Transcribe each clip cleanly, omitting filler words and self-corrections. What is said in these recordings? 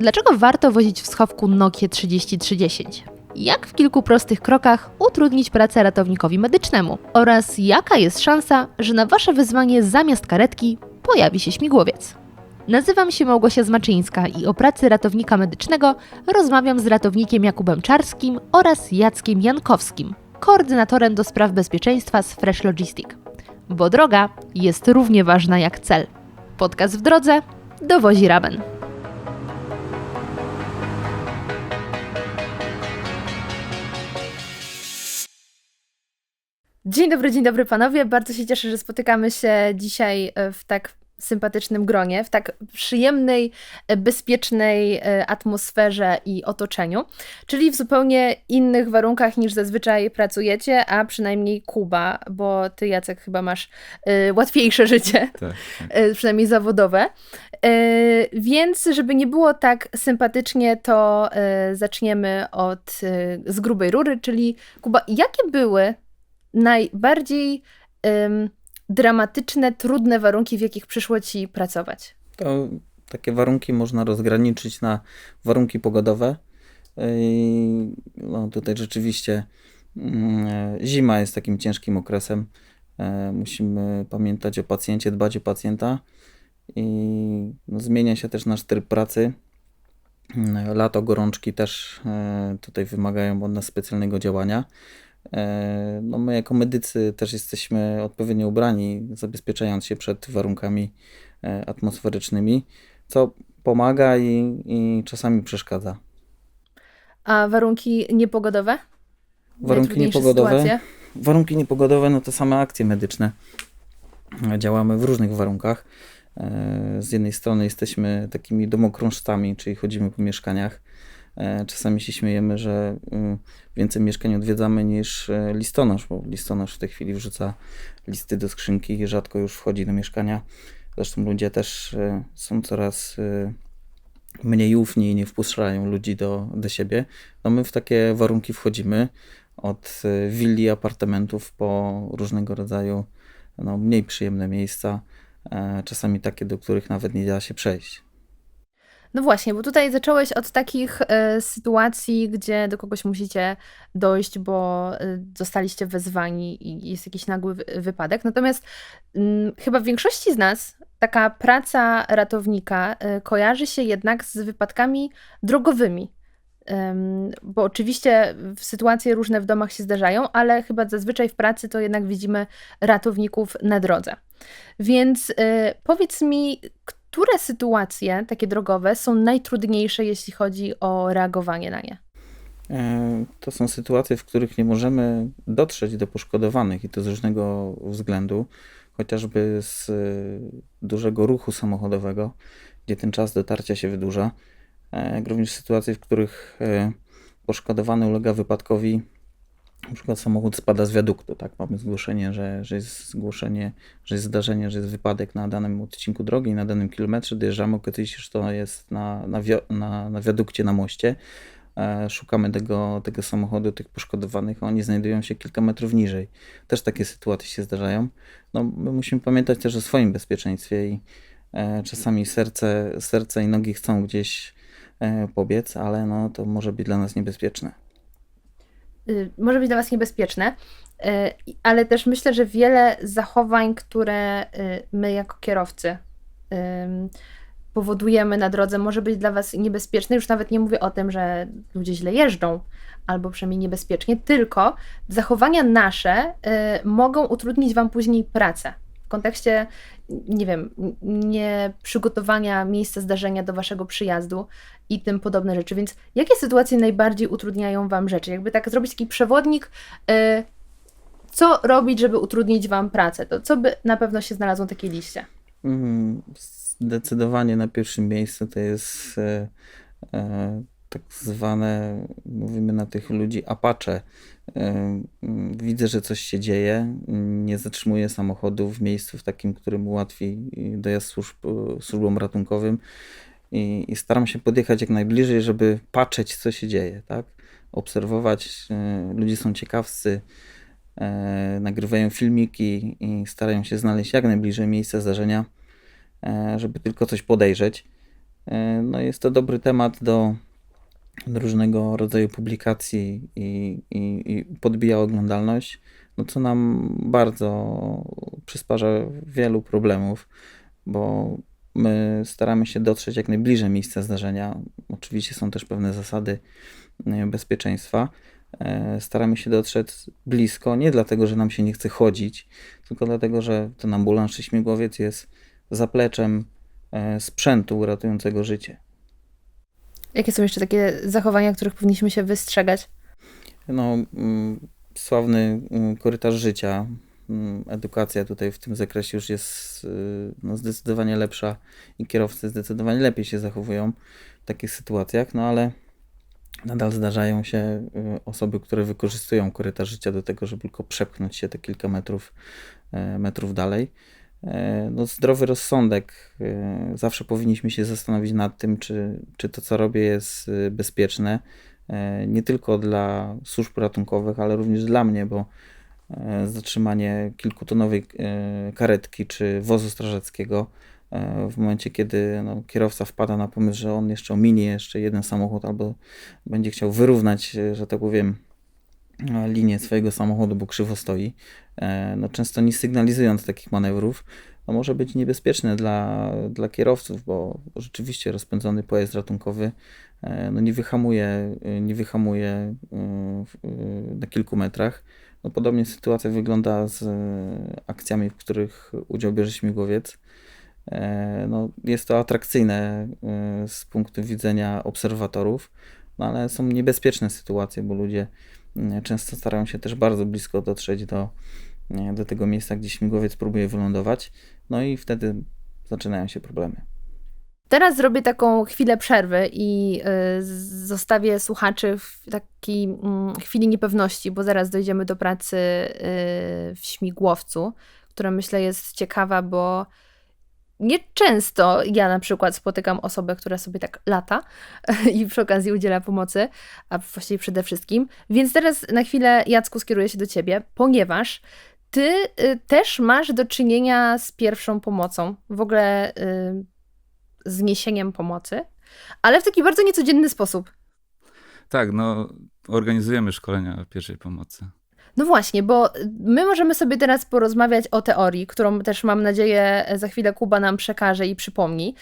Dlaczego warto wozić w schowku Nokię 3310? Jak w kilku prostych krokach utrudnić pracę ratownikowi medycznemu? Oraz jaka jest szansa, że na Wasze wyzwanie zamiast karetki pojawi się śmigłowiec? Nazywam się Małgosia Zmaczyńska i o pracy ratownika medycznego rozmawiam z ratownikiem Jakubem Czarskim oraz Jackiem Jankowskim, koordynatorem do spraw bezpieczeństwa z Fresh Logistic. Bo droga jest równie ważna jak cel. Podcast w drodze dowozi Raben. Dzień dobry panowie. Bardzo się cieszę, że spotykamy się dzisiaj w tak sympatycznym gronie, w tak przyjemnej, bezpiecznej atmosferze i otoczeniu, czyli w zupełnie innych warunkach niż zazwyczaj pracujecie, a przynajmniej Kuba, bo ty, Jacek, chyba masz łatwiejsze życie, tak. Przynajmniej zawodowe. Więc żeby nie było tak sympatycznie, to zaczniemy z grubej rury, czyli Kuba, jakie były najbardziej dramatyczne, trudne warunki, w jakich przyszło Ci pracować? To takie warunki można rozgraniczyć na warunki pogodowe. No, tutaj rzeczywiście zima jest takim ciężkim okresem. Musimy pamiętać o pacjencie, dbać o pacjenta i zmienia się też nasz tryb pracy. Lato, gorączki też tutaj wymagają od nas specjalnego działania. No my jako medycy też jesteśmy odpowiednio ubrani, zabezpieczając się przed warunkami atmosferycznymi, co pomaga i czasami przeszkadza. A warunki niepogodowe? Warunki niepogodowe, no to same akcje medyczne. Działamy w różnych warunkach. Z jednej strony jesteśmy takimi domokrążcami, czyli chodzimy po mieszkaniach. Czasami się śmiejemy, że więcej mieszkań odwiedzamy niż listonosz, bo listonosz w tej chwili wrzuca listy do skrzynki i rzadko już wchodzi do mieszkania. Zresztą ludzie też są coraz mniej ufni i nie wpuszczają ludzi do siebie. No my w takie warunki wchodzimy, od willi, apartamentów po różnego rodzaju mniej przyjemne miejsca, czasami takie, do których nawet nie da się przejść. No właśnie, bo tutaj zacząłeś od takich sytuacji, gdzie do kogoś musicie dojść, bo zostaliście wezwani i jest jakiś nagły wypadek. Natomiast chyba w większości z nas taka praca ratownika kojarzy się jednak z wypadkami drogowymi. Bo oczywiście sytuacje różne w domach się zdarzają, ale chyba zazwyczaj w pracy to jednak widzimy ratowników na drodze. Więc powiedz mi, które sytuacje takie drogowe są najtrudniejsze, jeśli chodzi o reagowanie na nie? To są sytuacje, w których nie możemy dotrzeć do poszkodowanych i to z różnego względu, chociażby z dużego ruchu samochodowego, gdzie ten czas dotarcia się wydłuża, jak również sytuacje, w których poszkodowany ulega wypadkowi, na przykład samochód spada z wiaduktu, tak? Mamy zgłoszenie, że jest zdarzenie, że jest wypadek na danym odcinku drogi, na danym kilometrze, dojeżdżamy, okazuje się, że to jest na wiadukcie, na moście. Szukamy tego samochodu, tych poszkodowanych, a oni znajdują się kilka metrów niżej. Też takie sytuacje się zdarzają. No, my musimy pamiętać też o swoim bezpieczeństwie i czasami serce i nogi chcą gdzieś pobiec, ale to może być dla nas niebezpieczne. Może być dla Was niebezpieczne, ale też myślę, że wiele zachowań, które my jako kierowcy powodujemy na drodze, może być dla Was niebezpieczne. Już nawet nie mówię o tym, że ludzie źle jeżdżą, albo przynajmniej niebezpiecznie, tylko zachowania nasze mogą utrudnić Wam później pracę. W kontekście, nie wiem, nieprzygotowania miejsca zdarzenia do Waszego przyjazdu i tym podobne rzeczy. Więc jakie sytuacje najbardziej utrudniają Wam rzeczy? Jakby tak zrobić taki przewodnik, co robić, żeby utrudnić Wam pracę? To co by na pewno się znalazło na takiej liście? Zdecydowanie na pierwszym miejscu to jest tak zwane, mówimy na tych ludzi, apacze. Widzę, że coś się dzieje, nie zatrzymuję samochodu w miejscu w takim, którym ułatwi dojazd służbom ratunkowym i staram się podjechać jak najbliżej, żeby patrzeć, co się dzieje, tak? Obserwować, ludzie są ciekawscy, nagrywają filmiki i starają się znaleźć jak najbliżej miejsca zdarzenia, żeby tylko coś podejrzeć. No jest to dobry temat do różnego rodzaju publikacji i podbija oglądalność, no co nam bardzo przysparza wielu problemów, bo my staramy się dotrzeć jak najbliżej miejsca zdarzenia. Oczywiście są też pewne zasady bezpieczeństwa. Staramy się dotrzeć blisko, nie dlatego, że nam się nie chce chodzić, tylko dlatego, że ten ambulans czy śmigłowiec jest zapleczem sprzętu ratującego życie. Jakie są jeszcze takie zachowania, których powinniśmy się wystrzegać? No, sławny korytarz życia, edukacja tutaj w tym zakresie już jest no, zdecydowanie lepsza i kierowcy zdecydowanie lepiej się zachowują w takich sytuacjach, no ale nadal zdarzają się osoby, które wykorzystują korytarz życia do tego, żeby tylko przepchnąć się te kilka metrów dalej. No, zdrowy rozsądek. Zawsze powinniśmy się zastanowić nad tym, czy to, co robię, jest bezpieczne. Nie tylko dla służb ratunkowych, ale również dla mnie, bo zatrzymanie kilkutonowej karetki czy wozu strażackiego w momencie, kiedy no, kierowca wpada na pomysł, że on jeszcze ominie jeszcze jeden samochód albo będzie chciał wyrównać, że tak powiem, linię swojego samochodu, bo krzywo stoi, no często nie sygnalizując takich manewrów, no może być niebezpieczne dla kierowców, bo rzeczywiście rozpędzony pojazd ratunkowy no nie wyhamuje na kilku metrach. No podobnie sytuacja wygląda z akcjami, w których udział bierze śmigłowiec. No, jest to atrakcyjne z punktu widzenia obserwatorów, no ale są niebezpieczne sytuacje, bo ludzie często starają się też bardzo blisko dotrzeć do tego miejsca, gdzie śmigłowiec próbuje wylądować, no i wtedy zaczynają się problemy. Teraz zrobię taką chwilę przerwy i zostawię słuchaczy w takiej chwili niepewności, bo zaraz dojdziemy do pracy w śmigłowcu, która myślę jest ciekawa, bo nieczęsto ja na przykład spotykam osobę, która sobie tak lata i przy okazji udziela pomocy, a właściwie przede wszystkim. Więc teraz na chwilę, Jacku, skieruję się do ciebie, ponieważ ty też masz do czynienia z pierwszą pomocą, w ogóle z niesieniem pomocy, ale w taki bardzo niecodzienny sposób. Tak, no organizujemy szkolenia pierwszej pomocy. No właśnie, bo my możemy sobie teraz porozmawiać o teorii, którą też mam nadzieję za chwilę Kuba nam przekaże i przypomni,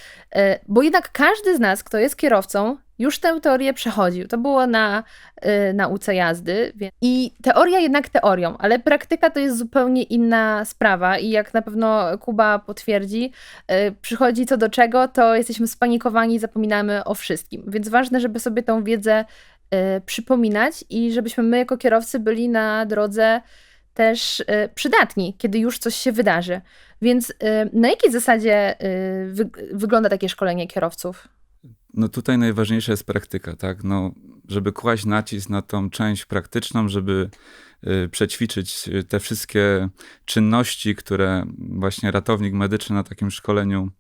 bo jednak każdy z nas, kto jest kierowcą, już tę teorię przechodził. To było na nauce jazdy. I teoria jednak teorią, ale praktyka to jest zupełnie inna sprawa i jak na pewno Kuba potwierdzi, przychodzi co do czego, to jesteśmy spanikowani i zapominamy o wszystkim. Więc ważne, żeby sobie tą wiedzę przypominać i żebyśmy my jako kierowcy byli na drodze też przydatni, kiedy już coś się wydarzy. Więc na jakiej zasadzie wygląda takie szkolenie kierowców? No tutaj najważniejsza jest praktyka, tak? No, żeby kłaść nacisk na tą część praktyczną, żeby przećwiczyć te wszystkie czynności, które właśnie ratownik medyczny na takim szkoleniu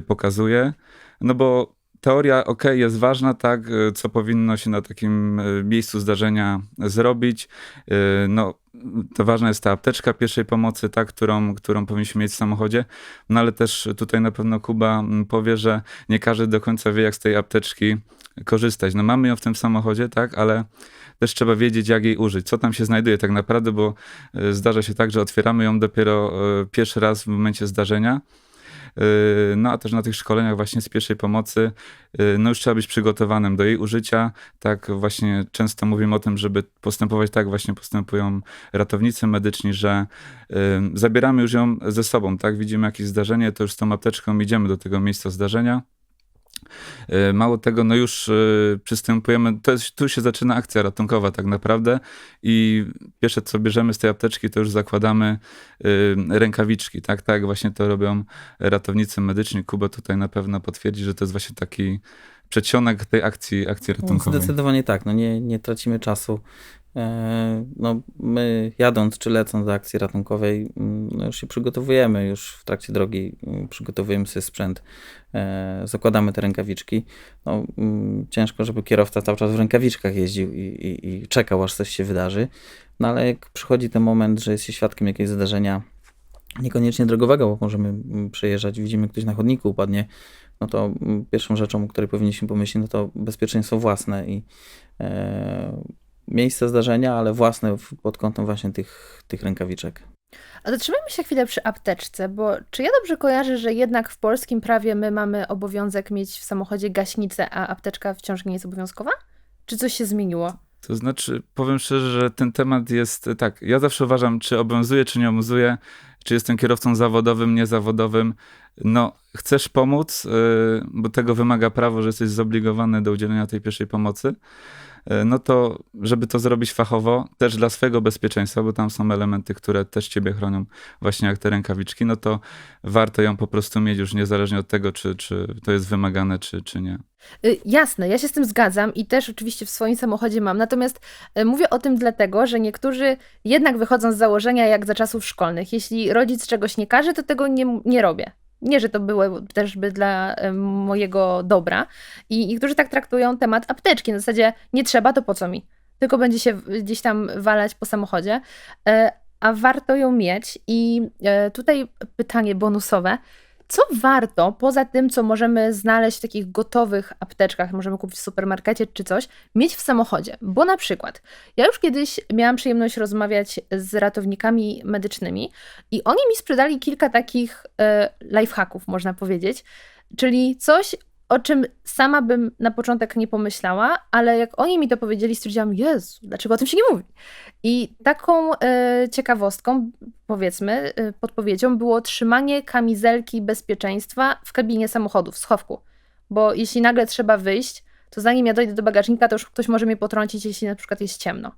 pokazuje. No bo teoria, jest ważna, tak, co powinno się na takim miejscu zdarzenia zrobić. No, to ważna jest ta apteczka pierwszej pomocy, tak, którą powinniśmy mieć w samochodzie, no ale też tutaj na pewno Kuba powie, że nie każdy do końca wie, jak z tej apteczki korzystać. No mamy ją w tym samochodzie, tak, ale też trzeba wiedzieć, jak jej użyć, co tam się znajduje tak naprawdę, bo zdarza się tak, że otwieramy ją dopiero pierwszy raz w momencie zdarzenia. No a też na tych szkoleniach właśnie z pierwszej pomocy, no już trzeba być przygotowanym do jej użycia. Tak właśnie często mówimy o tym, żeby postępować tak właśnie postępują ratownicy medyczni, że zabieramy już ją ze sobą, tak? Widzimy jakieś zdarzenie, to już z tą apteczką idziemy do tego miejsca zdarzenia. Mało tego, no już przystępujemy, tu się zaczyna akcja ratunkowa tak naprawdę i pierwsze co bierzemy z tej apteczki, to już zakładamy rękawiczki, tak jak właśnie to robią ratownicy medyczni. Kuba tutaj na pewno potwierdzi, że to jest właśnie taki przedsionek tej akcji ratunkowej. Zdecydowanie tak, no nie tracimy czasu. No, my jadąc czy lecąc do akcji ratunkowej, no już się przygotowujemy, już w trakcie drogi przygotowujemy sobie sprzęt, zakładamy te rękawiczki. No, ciężko, żeby kierowca cały czas w rękawiczkach jeździł i czekał, aż coś się wydarzy. No ale jak przychodzi ten moment, że jest się świadkiem jakiegoś zdarzenia, niekoniecznie drogowego, bo możemy przejeżdżać, widzimy ktoś na chodniku upadnie, no to pierwszą rzeczą, o której powinniśmy pomyśleć, no to bezpieczeństwo własne i miejsce zdarzenia, ale własne pod kątem właśnie tych rękawiczek. A zatrzymajmy się chwilę przy apteczce, bo czy ja dobrze kojarzę, że jednak w polskim prawie my mamy obowiązek mieć w samochodzie gaśnicę, a apteczka wciąż nie jest obowiązkowa? Czy coś się zmieniło? To znaczy, powiem szczerze, że ten temat jest tak, ja zawsze uważam, czy obowiązuje, czy nie obowiązuje, czy jestem kierowcą zawodowym, niezawodowym. No, chcesz pomóc, bo tego wymaga prawo, że jesteś zobligowany do udzielenia tej pierwszej pomocy, no to żeby to zrobić fachowo, też dla swojego bezpieczeństwa, bo tam są elementy, które też ciebie chronią, właśnie jak te rękawiczki, no to warto ją po prostu mieć już niezależnie od tego, czy to jest wymagane, czy nie. Jasne, ja się z tym zgadzam i też oczywiście w swoim samochodzie mam, natomiast mówię o tym dlatego, że niektórzy jednak wychodzą z założenia jak za czasów szkolnych. Jeśli rodzic czegoś nie każe, to tego nie robię. Nie, że to było też by dla mojego dobra. I niektórzy tak traktują temat apteczki. Na zasadzie nie trzeba, to po co mi? Tylko będzie się gdzieś tam walać po samochodzie. A warto ją mieć. I tutaj pytanie bonusowe. Co warto, poza tym, co możemy znaleźć w takich gotowych apteczkach, możemy kupić w supermarkecie czy coś, mieć w samochodzie? Bo na przykład, ja już kiedyś miałam przyjemność rozmawiać z ratownikami medycznymi i oni mi sprzedali kilka takich lifehacków, można powiedzieć, czyli coś, o czym sama bym na początek nie pomyślała, ale jak oni mi to powiedzieli, stwierdziłam, Jezu, dlaczego o tym się nie mówi? I taką ciekawostką, powiedzmy, podpowiedzią było trzymanie kamizelki bezpieczeństwa w kabinie samochodu, w schowku. Bo jeśli nagle trzeba wyjść, to zanim ja dojdę do bagażnika, to już ktoś może mnie potrącić, jeśli na przykład jest ciemno.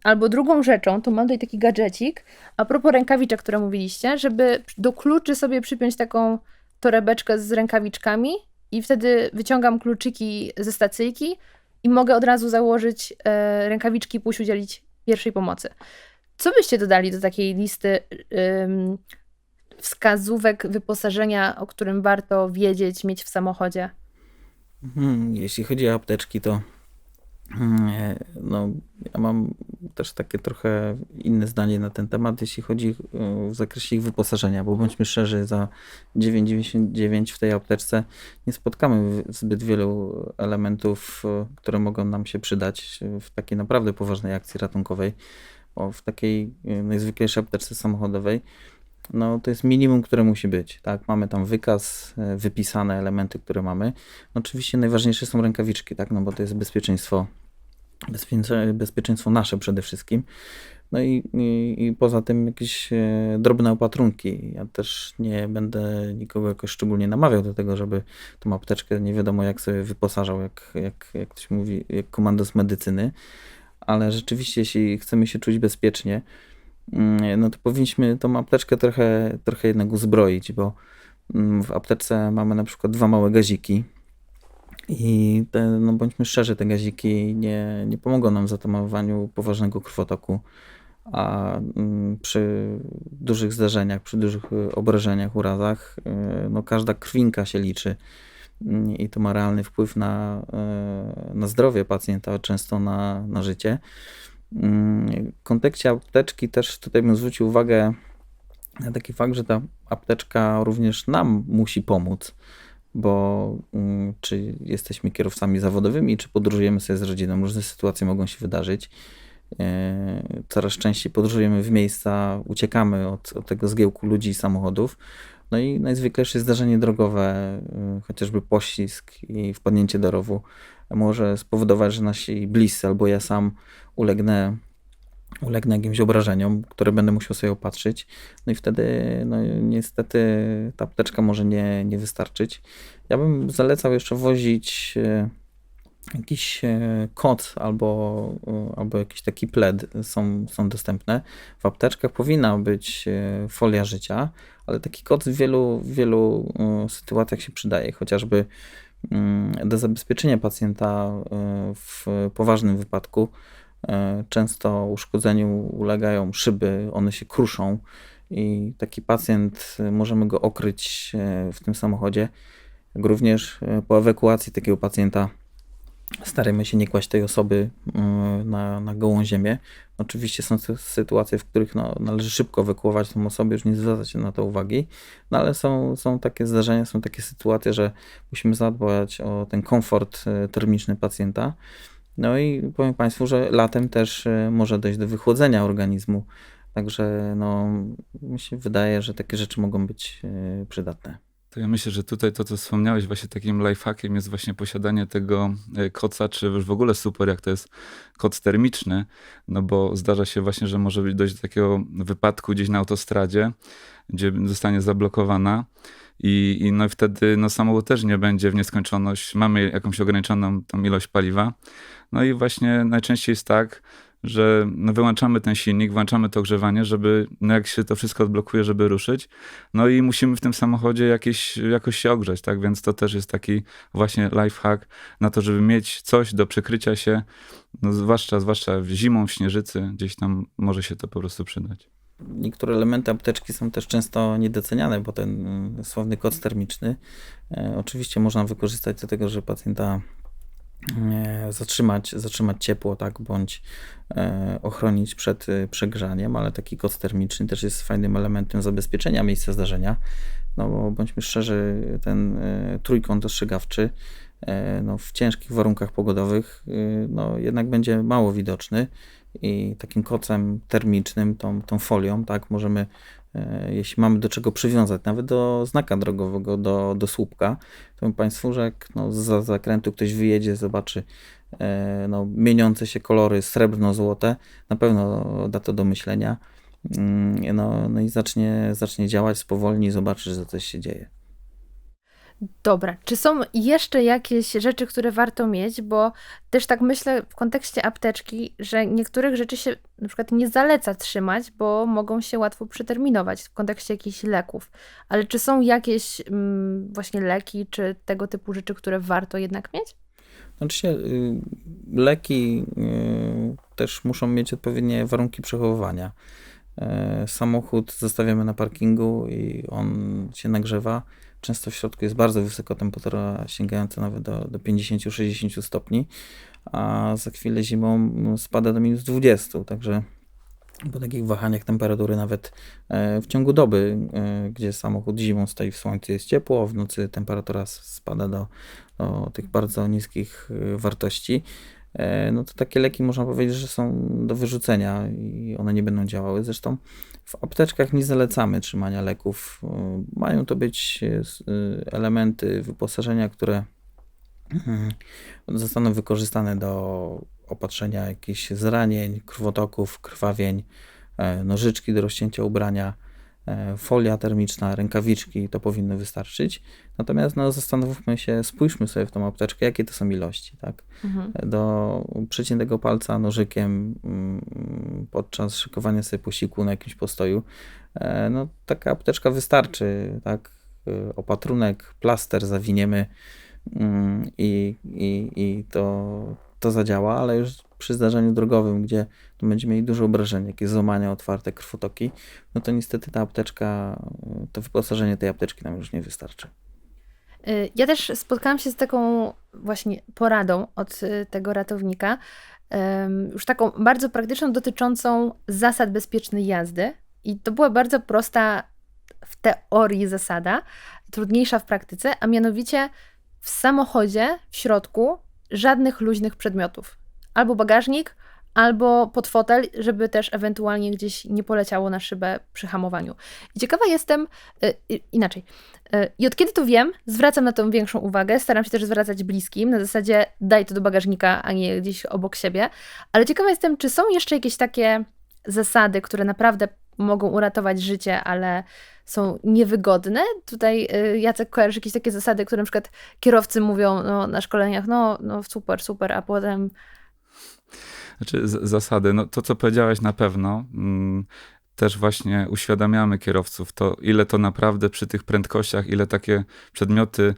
Albo drugą rzeczą, to mam tutaj taki gadżecik, a propos rękawiczek, które mówiliście, żeby do kluczy sobie przypiąć taką torebeczkę z rękawiczkami i wtedy wyciągam kluczyki ze stacyjki i mogę od razu założyć rękawiczki i pójść udzielić pierwszej pomocy. Co byście dodali do takiej listy wskazówek wyposażenia, o którym warto wiedzieć, mieć w samochodzie? Jeśli chodzi o apteczki, to no, ja mam też takie trochę inne zdanie na ten temat, jeśli chodzi w zakresie ich wyposażenia, bo bądźmy szczerzy, za 9,99 w tej apteczce nie spotkamy zbyt wielu elementów, które mogą nam się przydać w takiej naprawdę poważnej akcji ratunkowej, bo w takiej najzwyklejszej apteczce samochodowej no to jest minimum, które musi być, tak? Mamy tam wykaz, wypisane elementy, które mamy. Oczywiście najważniejsze są rękawiczki, tak? No bo to jest bezpieczeństwo nasze przede wszystkim. No i poza tym jakieś drobne opatrunki. Ja też nie będę nikogo jakoś szczególnie namawiał do tego, żeby tą apteczkę nie wiadomo jak sobie wyposażał, jak ktoś mówi, jak komandos medycyny. Ale rzeczywiście, jeśli chcemy się czuć bezpiecznie, no to powinniśmy tą apteczkę trochę jednak uzbroić, bo w apteczce mamy na przykład 2 małe gaziki i no bądźmy szczerzy, te gaziki nie pomogą nam w zatamowaniu poważnego krwotoku, a przy dużych zdarzeniach, przy dużych obrażeniach, urazach, no każda krwinka się liczy i to ma realny wpływ na zdrowie pacjenta, a często na życie. W kontekście apteczki też tutaj bym zwrócił uwagę na taki fakt, że ta apteczka również nam musi pomóc, bo czy jesteśmy kierowcami zawodowymi, czy podróżujemy sobie z rodziną, różne sytuacje mogą się wydarzyć. Coraz częściej podróżujemy w miejsca, uciekamy od tego zgiełku ludzi i samochodów. No i najzwyklejsze zdarzenie drogowe, chociażby poślizg i wpadnięcie do rowu, może spowodować, że nasi bliscy albo ja sam ulegnę jakimś obrażeniom, które będę musiał sobie opatrzyć. No i wtedy no niestety ta apteczka może nie wystarczyć. Ja bym zalecał jeszcze wozić jakiś koc albo jakiś taki pled są dostępne. W apteczkach powinna być folia życia, ale taki koc w wielu sytuacjach się przydaje, chociażby do zabezpieczenia pacjenta w poważnym wypadku. Często uszkodzeniu ulegają szyby, one się kruszą i taki pacjent, możemy go okryć w tym samochodzie. Jak również po ewakuacji takiego pacjenta Starajmy się nie kłaść tej osoby na gołą ziemię. Oczywiście są sytuacje, w których należy szybko ewakuować tą osobę, już nie zwracać na to uwagi, no ale są takie zdarzenia, są takie sytuacje, że musimy zadbać o ten komfort termiczny pacjenta. No i powiem Państwu, że latem też może dojść do wychłodzenia organizmu, także mi się wydaje, że takie rzeczy mogą być przydatne. To ja myślę, że tutaj to, co wspomniałeś, właśnie takim lifehackiem jest właśnie posiadanie tego koca, czy już w ogóle super, jak to jest koc termiczny, no bo zdarza się właśnie, że może dojść do takiego wypadku gdzieś na autostradzie, gdzie zostanie zablokowana i wtedy samochód też nie będzie w nieskończoność, mamy jakąś ograniczoną tą ilość paliwa. No i właśnie najczęściej jest tak, że wyłączamy ten silnik, włączamy to ogrzewanie, żeby jak się to wszystko odblokuje, żeby ruszyć. No i musimy w tym samochodzie jakoś się ogrzać, tak? Więc to też jest taki właśnie lifehack na to, żeby mieć coś do przykrycia się, zwłaszcza zimą, w śnieżycy, gdzieś tam może się to po prostu przydać. Niektóre elementy apteczki są też często niedoceniane, bo ten sławny koc termiczny oczywiście można wykorzystać do tego, że pacjenta zatrzymać ciepło, tak, bądź ochronić przed przegrzaniem, ale taki koc termiczny też jest fajnym elementem zabezpieczenia miejsca zdarzenia, no bo bądźmy szczerzy, ten trójkąt ostrzegawczy w ciężkich warunkach pogodowych jednak będzie mało widoczny i takim kocem termicznym, tą folią, tak, możemy, jeśli mamy do czego przywiązać, nawet do znaka drogowego, do słupka, to powiem Państwu, że jak zza zakrętu ktoś wyjedzie, zobaczy mieniące się kolory srebrno-złote, na pewno da to do myślenia, i zacznie działać, spowolni i zobaczy, że coś się dzieje. Dobra, czy są jeszcze jakieś rzeczy, które warto mieć? Bo też tak myślę w kontekście apteczki, że niektórych rzeczy się na przykład nie zaleca trzymać, bo mogą się łatwo przeterminować w kontekście jakichś leków. Ale czy są jakieś właśnie leki, czy tego typu rzeczy, które warto jednak mieć? Oczywiście leki też muszą mieć odpowiednie warunki przechowywania. Samochód zostawiamy na parkingu i on się nagrzewa. Często w środku jest bardzo wysoka temperatura, sięgająca nawet do 50-60 stopni, a za chwilę zimą spada do minus 20. Także po takich wahaniach temperatury nawet w ciągu doby, gdzie samochód zimą stoi w słońcu, jest ciepło, w nocy temperatura spada do tych bardzo niskich wartości, to takie leki można powiedzieć, że są do wyrzucenia i one nie będą działały. Zresztą w apteczkach nie zalecamy trzymania leków. Mają to być elementy wyposażenia, które zostaną wykorzystane do opatrzenia jakichś zranień, krwotoków, krwawień, nożyczki do rozcięcia ubrania, folia termiczna, rękawiczki, to powinno wystarczyć. Natomiast zastanówmy się, spójrzmy sobie w tą apteczkę, jakie to są ilości, tak? Do przeciętego palca nożykiem podczas szykowania sobie posiłku na jakimś postoju, taka apteczka wystarczy, tak? Opatrunek, plaster zawiniemy i to zadziała, ale już przy zdarzeniu drogowym, gdzie będziemy mieli duże obrażenie, jakieś złamania, otwarte krwotoki, to niestety ta apteczka, to wyposażenie tej apteczki nam już nie wystarczy. Ja też spotkałam się z taką właśnie poradą od tego ratownika, już taką bardzo praktyczną, dotyczącą zasad bezpiecznej jazdy. I to była bardzo prosta w teorii zasada, trudniejsza w praktyce, a mianowicie w samochodzie, w środku, żadnych luźnych przedmiotów. Albo bagażnik, albo pod fotel, żeby też ewentualnie gdzieś nie poleciało na szybę przy hamowaniu. I ciekawa jestem, inaczej, i od kiedy to wiem, zwracam na to większą uwagę, staram się też zwracać bliskim, na zasadzie daj to do bagażnika, a nie gdzieś obok siebie, ale ciekawa jestem, czy są jeszcze jakieś takie zasady, które naprawdę mogą uratować życie, ale są niewygodne. Tutaj Jacek, kojarzysz jakieś takie zasady, które na przykład kierowcy mówią na szkoleniach, super, a potem... Znaczy zasady, to co powiedziałeś na pewno, też właśnie uświadamiamy kierowców to, ile to naprawdę przy tych prędkościach, ile takie przedmioty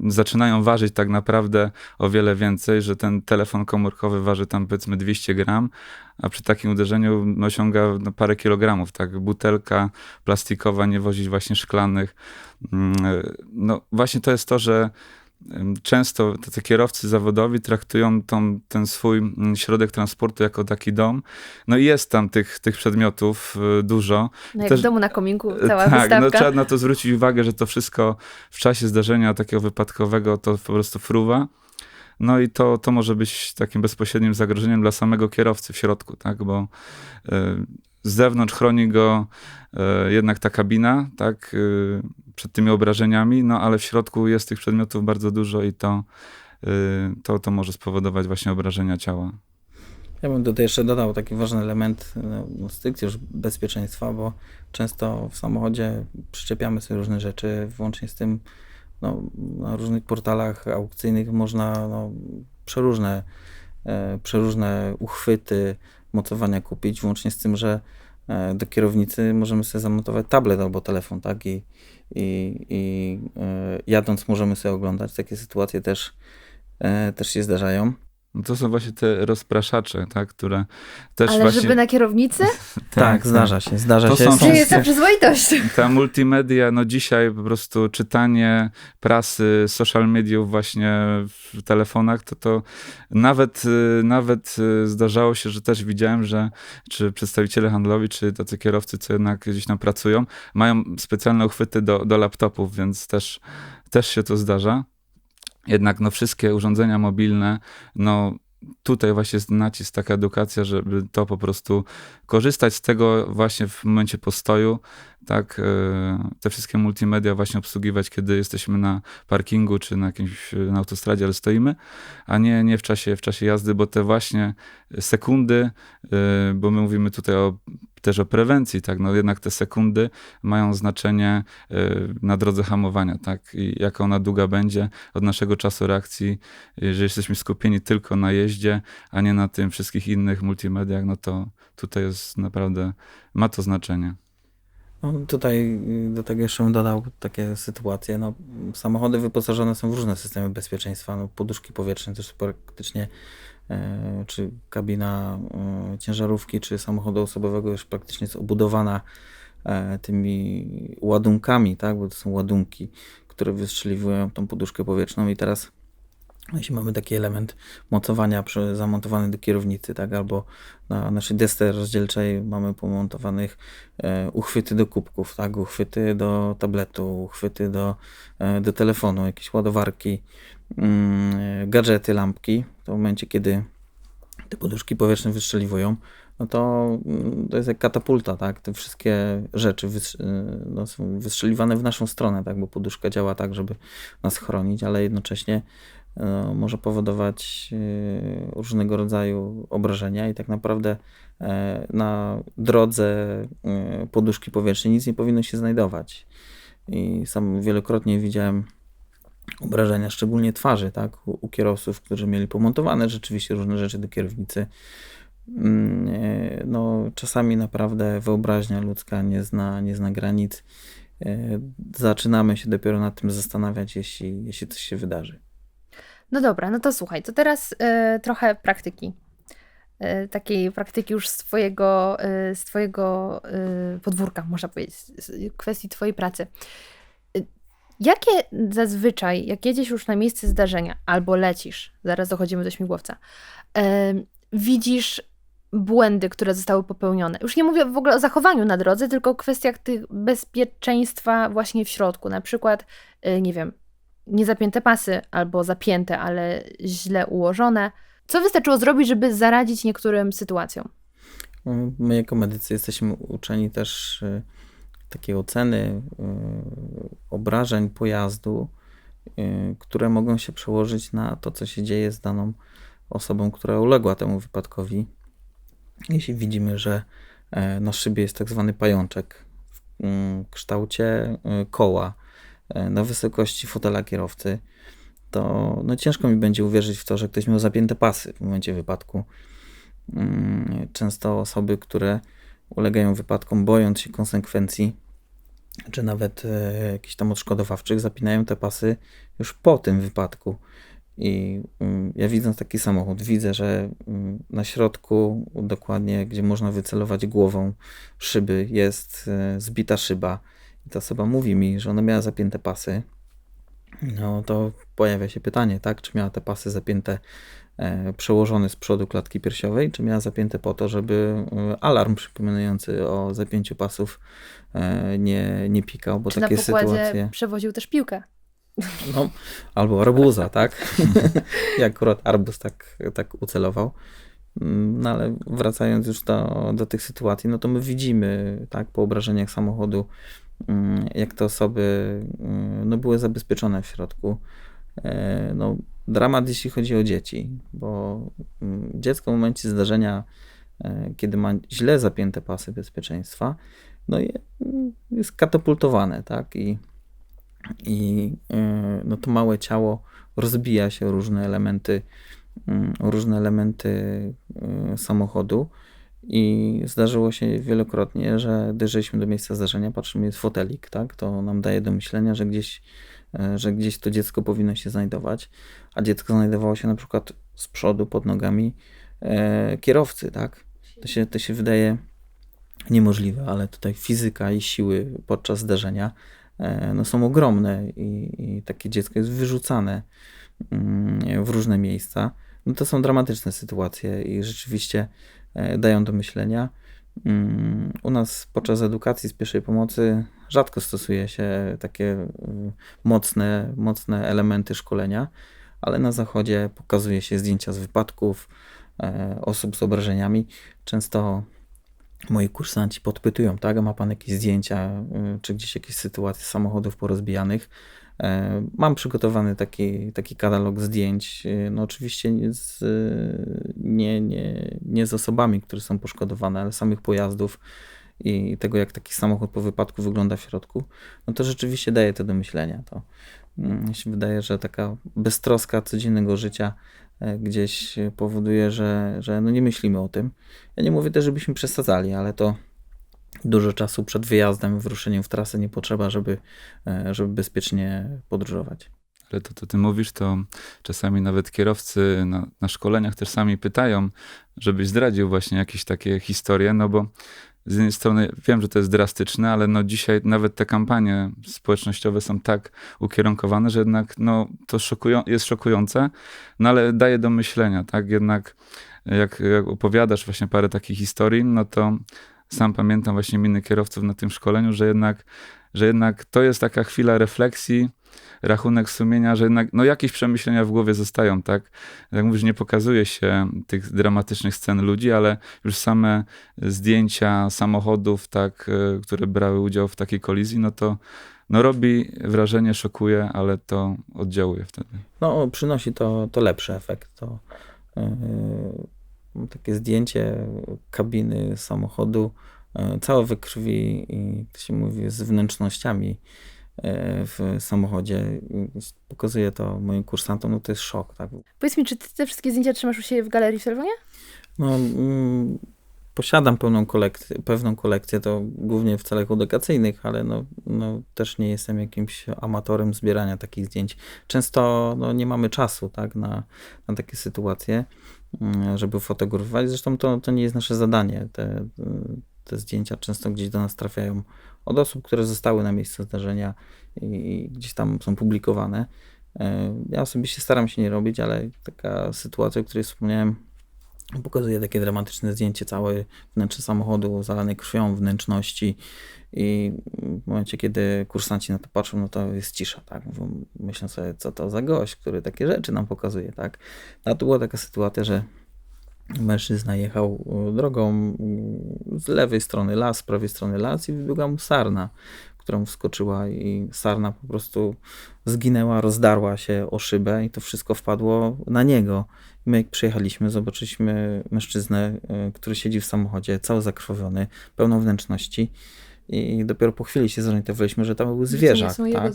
zaczynają ważyć tak naprawdę o wiele więcej, że ten telefon komórkowy waży tam powiedzmy 200 gram, a przy takim uderzeniu osiąga parę kilogramów, tak? Butelka plastikowa, nie wozić właśnie szklanych. Właśnie to jest to, że często tacy kierowcy zawodowi traktują ten swój środek transportu jako taki dom. No i jest tam tych przedmiotów dużo. No jak Też- w domu na kominku cała tak, no wystawka. trzeba na to zwrócić uwagę, że to wszystko w czasie zdarzenia takiego wypadkowego to po prostu fruwa. No i to może być takim bezpośrednim zagrożeniem dla samego kierowcy w środku, tak, bo z zewnątrz chroni go jednak ta kabina, tak, przed tymi obrażeniami, no ale w środku jest tych przedmiotów bardzo dużo i to może spowodować właśnie obrażenia ciała. Ja bym tutaj jeszcze dodał taki ważny element stricte już bezpieczeństwa, bo często w samochodzie przyczepiamy sobie różne rzeczy, włącznie z tym na różnych portalach aukcyjnych można przeróżne uchwyty, mocowania kupić, włącznie z tym, że do kierownicy możemy sobie zamontować tablet albo telefon, tak? I jadąc możemy sobie oglądać. Takie sytuacje też się zdarzają. No to są właśnie te rozpraszacze, tak, które też Ale właśnie... żeby na kierownicy? Tak, zdarza się. To są- Gdzie jest ta przyzwoitość? Ta multimedia, no dzisiaj po prostu czytanie prasy, social mediów właśnie w telefonach, to nawet zdarzało się, że też widziałem, że czy przedstawiciele handlowi, czy tacy kierowcy, co jednak gdzieś tam pracują, mają specjalne uchwyty do laptopów, więc też się to zdarza. Jednak no wszystkie urządzenia mobilne, no tutaj właśnie jest nacisk, taka edukacja, żeby to po prostu korzystać z tego właśnie w momencie postoju, tak, te wszystkie multimedia właśnie obsługiwać, kiedy jesteśmy na parkingu, czy na autostradzie, ale stoimy, a nie w czasie jazdy, bo te właśnie sekundy, bo my mówimy tutaj też o prewencji, tak, no jednak te sekundy mają znaczenie na drodze hamowania, tak, i jaka ona długa będzie od naszego czasu reakcji, jeżeli jesteśmy skupieni tylko na jeździe, a nie na tym wszystkich innych multimediach, no to tutaj jest naprawdę, ma to znaczenie. No, tutaj do tego jeszcze bym dodał takie sytuacje. No, samochody wyposażone są w różne systemy bezpieczeństwa. No, poduszki powietrzne też praktycznie, czy kabina ciężarówki, czy samochodu osobowego już praktycznie jest obudowana tymi ładunkami, tak? Bo to są ładunki, które wystrzeliwują tą poduszkę powietrzną i teraz jeśli mamy taki element mocowania zamontowany do kierownicy, tak, albo na naszej desce rozdzielczej mamy pomontowanych uchwyty do kubków, tak, uchwyty do tabletu, uchwyty do telefonu, jakieś ładowarki, gadżety, lampki, to w momencie, kiedy te poduszki powietrzne wystrzeliwują, no to jest jak katapulta, tak, te wszystkie rzeczy są wystrzeliwane w naszą stronę, tak, bo poduszka działa tak, żeby nas chronić, ale jednocześnie może powodować różnego rodzaju obrażenia i tak naprawdę na drodze poduszki powietrznej nic nie powinno się znajdować. I sam wielokrotnie widziałem obrażenia, szczególnie twarzy, tak, u kierowców, którzy mieli pomontowane rzeczywiście różne rzeczy do kierownicy. No, czasami naprawdę wyobraźnia ludzka nie zna granic. Zaczynamy się dopiero nad tym zastanawiać, jeśli coś się wydarzy. No dobra, no to słuchaj, to teraz trochę praktyki. Takiej praktyki już z twojego podwórka, można powiedzieć, z kwestii twojej pracy. Jakie zazwyczaj, jak jedziesz już na miejsce zdarzenia albo lecisz, zaraz dochodzimy do śmigłowca, widzisz błędy, które zostały popełnione? Już nie mówię w ogóle o zachowaniu na drodze, tylko o kwestiach tych bezpieczeństwa właśnie w środku. Na przykład, nie wiem, niezapięte pasy albo zapięte, ale źle ułożone. Co wystarczyło zrobić, żeby zaradzić niektórym sytuacjom? My jako medycy jesteśmy uczeni też takiej oceny obrażeń pojazdu, które mogą się przełożyć na to, co się dzieje z daną osobą, która uległa temu wypadkowi. Jeśli widzimy, że na szybie jest tak zwany pajączek w kształcie koła na wysokości fotela kierowcy, to no ciężko mi będzie uwierzyć w to, że ktoś miał zapięte pasy w momencie wypadku. Często osoby, które ulegają wypadkom, bojąc się konsekwencji, czy nawet jakichś tam odszkodowawczych, zapinają te pasy już po tym wypadku. I ja widząc taki samochód, widzę, że na środku, dokładnie gdzie można wycelować głową szyby, jest zbita szyba. I ta osoba mówi mi, że ona miała zapięte pasy. No to pojawia się pytanie, tak? Czy miała te pasy zapięte, przełożone z przodu klatki piersiowej, czy miała zapięte po to, żeby alarm przypominający o zapięciu pasów nie pikał, bo Czy na takie pokładzie sytuacje... przewoził też piłkę? No, albo arbuza, tak? Jak akurat arbuz tak ucelował. No ale wracając już do tych sytuacji, no to my widzimy, tak, po obrażeniach samochodu, jak te osoby no, były zabezpieczone w środku. No, dramat, jeśli chodzi o dzieci, bo dziecko w momencie zdarzenia, kiedy ma źle zapięte pasy bezpieczeństwa, no jest katapultowane, tak? I no to małe ciało rozbija się o różne elementy samochodu i zdarzyło się wielokrotnie, że dojeżdżaliśmy do miejsca zdarzenia, patrzymy, jest fotelik, tak? To nam daje do myślenia, że gdzieś to dziecko powinno się znajdować, a dziecko znajdowało się na przykład z przodu, pod nogami kierowcy, tak? To się wydaje niemożliwe, ale tutaj fizyka i siły podczas zdarzenia no, są ogromne i takie dziecko jest wyrzucane w różne miejsca. No to są dramatyczne sytuacje i rzeczywiście dają do myślenia. U nas podczas edukacji z pierwszej pomocy rzadko stosuje się takie mocne elementy szkolenia, ale na zachodzie pokazuje się zdjęcia z wypadków, osób z obrażeniami. Często moi kursanci podpytują, tak, a ma pan jakieś zdjęcia, czy gdzieś jakieś sytuacje samochodów porozbijanych. Mam przygotowany taki katalog zdjęć, no oczywiście nie z osobami, które są poszkodowane, ale samych pojazdów i tego, jak taki samochód po wypadku wygląda w środku, no to rzeczywiście daje to do myślenia. To mi się wydaje, że taka beztroska codziennego życia gdzieś powoduje, że no nie myślimy o tym. Ja nie mówię też, żebyśmy przesadzali, ale to dużo czasu przed wyjazdem, wyruszeniem w trasę nie potrzeba, żeby bezpiecznie podróżować. Ale to ty mówisz, to czasami nawet kierowcy na szkoleniach też sami pytają, żebyś zdradził właśnie jakieś takie historie, no bo z jednej strony wiem, że to jest drastyczne, ale no dzisiaj nawet te kampanie społecznościowe są tak ukierunkowane, że jednak no to jest szokujące, no ale daje do myślenia, tak? Jednak jak opowiadasz właśnie parę takich historii, no to sam pamiętam właśnie miny kierowców na tym szkoleniu, że jednak to jest taka chwila refleksji, rachunek sumienia, że jednak no jakieś przemyślenia w głowie zostają, tak? Jak mówisz, nie pokazuje się tych dramatycznych scen ludzi, ale już same zdjęcia samochodów, tak, które brały udział w takiej kolizji, no to no robi wrażenie, szokuje, ale to oddziałuje wtedy. No, przynosi to lepszy efekt. To takie zdjęcie kabiny samochodu, całe we krwi i to się mówi z wnętrznościami w samochodzie. Pokazuję to moim kursantom, no to jest szok, tak? Powiedz mi, czy ty te wszystkie zdjęcia trzymasz u siebie w galerii w telefonie? No, posiadam pewną kolekcję, to głównie w celach edukacyjnych, ale no, też nie jestem jakimś amatorem zbierania takich zdjęć. Często no, nie mamy czasu, tak, na takie sytuacje, żeby fotografować. Zresztą to nie jest nasze zadanie. Te zdjęcia często gdzieś do nas trafiają od osób, które zostały na miejscu zdarzenia i gdzieś tam są publikowane. Ja osobiście staram się nie robić, ale taka sytuacja, o której wspomniałem, pokazuje takie dramatyczne zdjęcie, całe wnętrze samochodu zalane krwią, wnętrzności i w momencie, kiedy kursanci na to patrzą, no to jest cisza, tak? Myślę sobie, co to za gość, który takie rzeczy nam pokazuje, tak? A tu była taka sytuacja, że mężczyzna jechał drogą, z lewej strony las, z prawej strony las i wybiegła mu sarna, którą wskoczyła i sarna po prostu zginęła, rozdarła się o szybę i to wszystko wpadło na niego. I my jak przyjechaliśmy, zobaczyliśmy mężczyznę, który siedzi w samochodzie, cały zakrwawiony, pełno wnętrzności i dopiero po chwili się zorientowaliśmy, że tam był zwierzak, tak?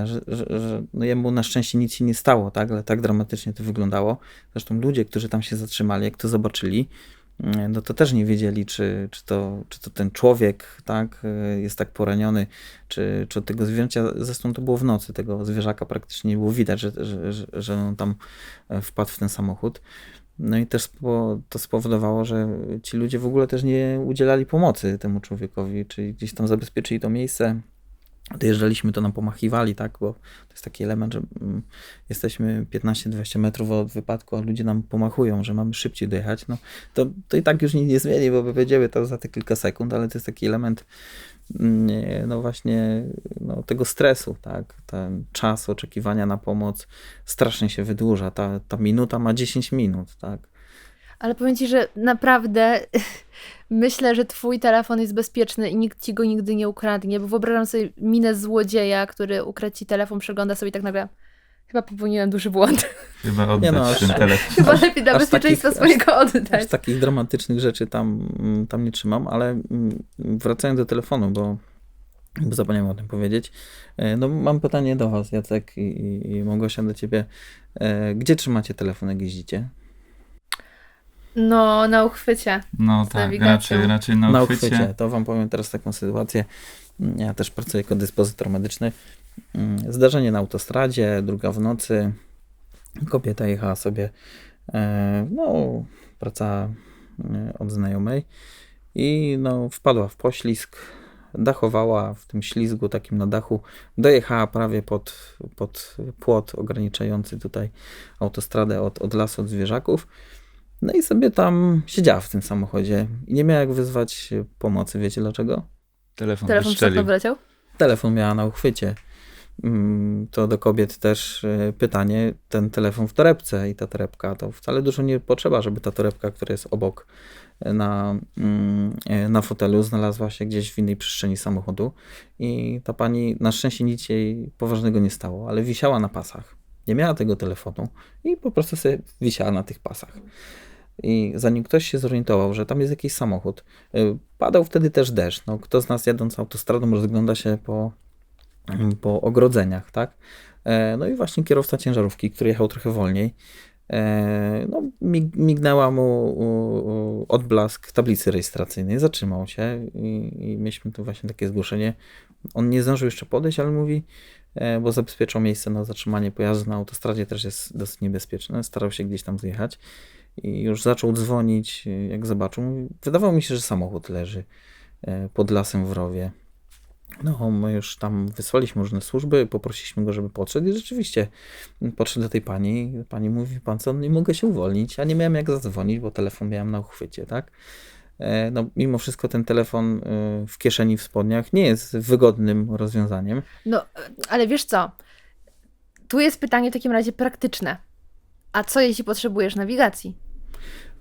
Że no jemu na szczęście nic się nie stało, tak? Ale tak dramatycznie to wyglądało. Zresztą ludzie, którzy tam się zatrzymali, jak to zobaczyli, no to też nie wiedzieli, czy to ten człowiek, tak, jest tak poraniony, czy od tego zwierzęcia. Zresztą to było w nocy, tego zwierzaka praktycznie nie było widać, że on tam wpadł w ten samochód. No i też to spowodowało, że ci ludzie w ogóle też nie udzielali pomocy temu człowiekowi, czyli gdzieś tam zabezpieczyli to miejsce, dojeżdżaliśmy, to nam pomachiwali, tak, bo to jest taki element, że jesteśmy 15-20 metrów od wypadku, a ludzie nam pomachują, że mamy szybciej dojechać, no to i tak już nic nie zmieni, bo będziemy tam za te kilka sekund, ale to jest taki element no właśnie no, tego stresu, tak, ten czas oczekiwania na pomoc strasznie się wydłuża, ta minuta ma 10 minut, tak. Ale powiem ci, że naprawdę myślę, że twój telefon jest bezpieczny i nikt ci go nigdy nie ukradnie, bo wyobrażam sobie minę złodzieja, który ukradł ci telefon, przegląda sobie i tak nagle chyba popełniłem duży błąd. Chyba oddać ten telefon. Chyba lepiej dla bezpieczeństwa swojego Aż oddać. takich dramatycznych rzeczy tam nie trzymam, ale wracając do telefonu, bo zapomniałem o tym powiedzieć. No mam pytanie do was, Jacek i Małgosia, do ciebie. Gdzie trzymacie telefon, jak jeździcie? No, na uchwycie. No Z tak, nawigacją. raczej na uchwycie. To wam powiem teraz taką sytuację. Ja też pracuję jako dyspozytor medyczny. Zdarzenie na autostradzie, 2 w nocy. Kobieta jechała sobie, no, praca od znajomej i no, wpadła w poślizg, dachowała w tym ślizgu takim na dachu, dojechała prawie pod płot ograniczający tutaj autostradę od lasu, od zwierzaków. No i sobie tam siedziała w tym samochodzie i nie miała jak wezwać pomocy. Wiecie dlaczego? Telefon Telefon wystrzelił. szybko wyleciał? Telefon miała na uchwycie. To do kobiet też pytanie, ten telefon w torebce i ta torebka, to wcale dużo nie potrzeba, żeby ta torebka, która jest obok na fotelu, znalazła się gdzieś w innej przestrzeni samochodu i ta pani, na szczęście nic jej poważnego nie stało, ale wisiała na pasach. Nie miała tego telefonu i po prostu sobie wisiała na tych pasach. I zanim ktoś się zorientował, że tam jest jakiś samochód, padał wtedy też deszcz. No, kto z nas jadąc autostradą rozgląda się po ogrodzeniach, tak? No i właśnie kierowca ciężarówki, który jechał trochę wolniej, no, mignęła mu odblask tablicy rejestracyjnej, zatrzymał się i mieliśmy tu właśnie takie zgłoszenie. On nie zdążył jeszcze podejść, ale mówi, bo zabezpieczał miejsce na zatrzymanie pojazdu na autostradzie, też jest dosyć niebezpieczne, starał się gdzieś tam zjechać i już zaczął dzwonić, jak zobaczył. Mówi, wydawało mi się, że samochód leży pod lasem w rowie. No, my już tam wysłaliśmy różne służby, poprosiliśmy go, żeby podszedł i rzeczywiście podszedł do tej pani. Pani mówi, pan co, nie mogę się uwolnić, a nie miałem jak zadzwonić, bo telefon miałem na uchwycie, tak? No, mimo wszystko ten telefon w kieszeni, w spodniach nie jest wygodnym rozwiązaniem. No, ale wiesz co? Tu jest pytanie w takim razie praktyczne. A co jeśli potrzebujesz nawigacji?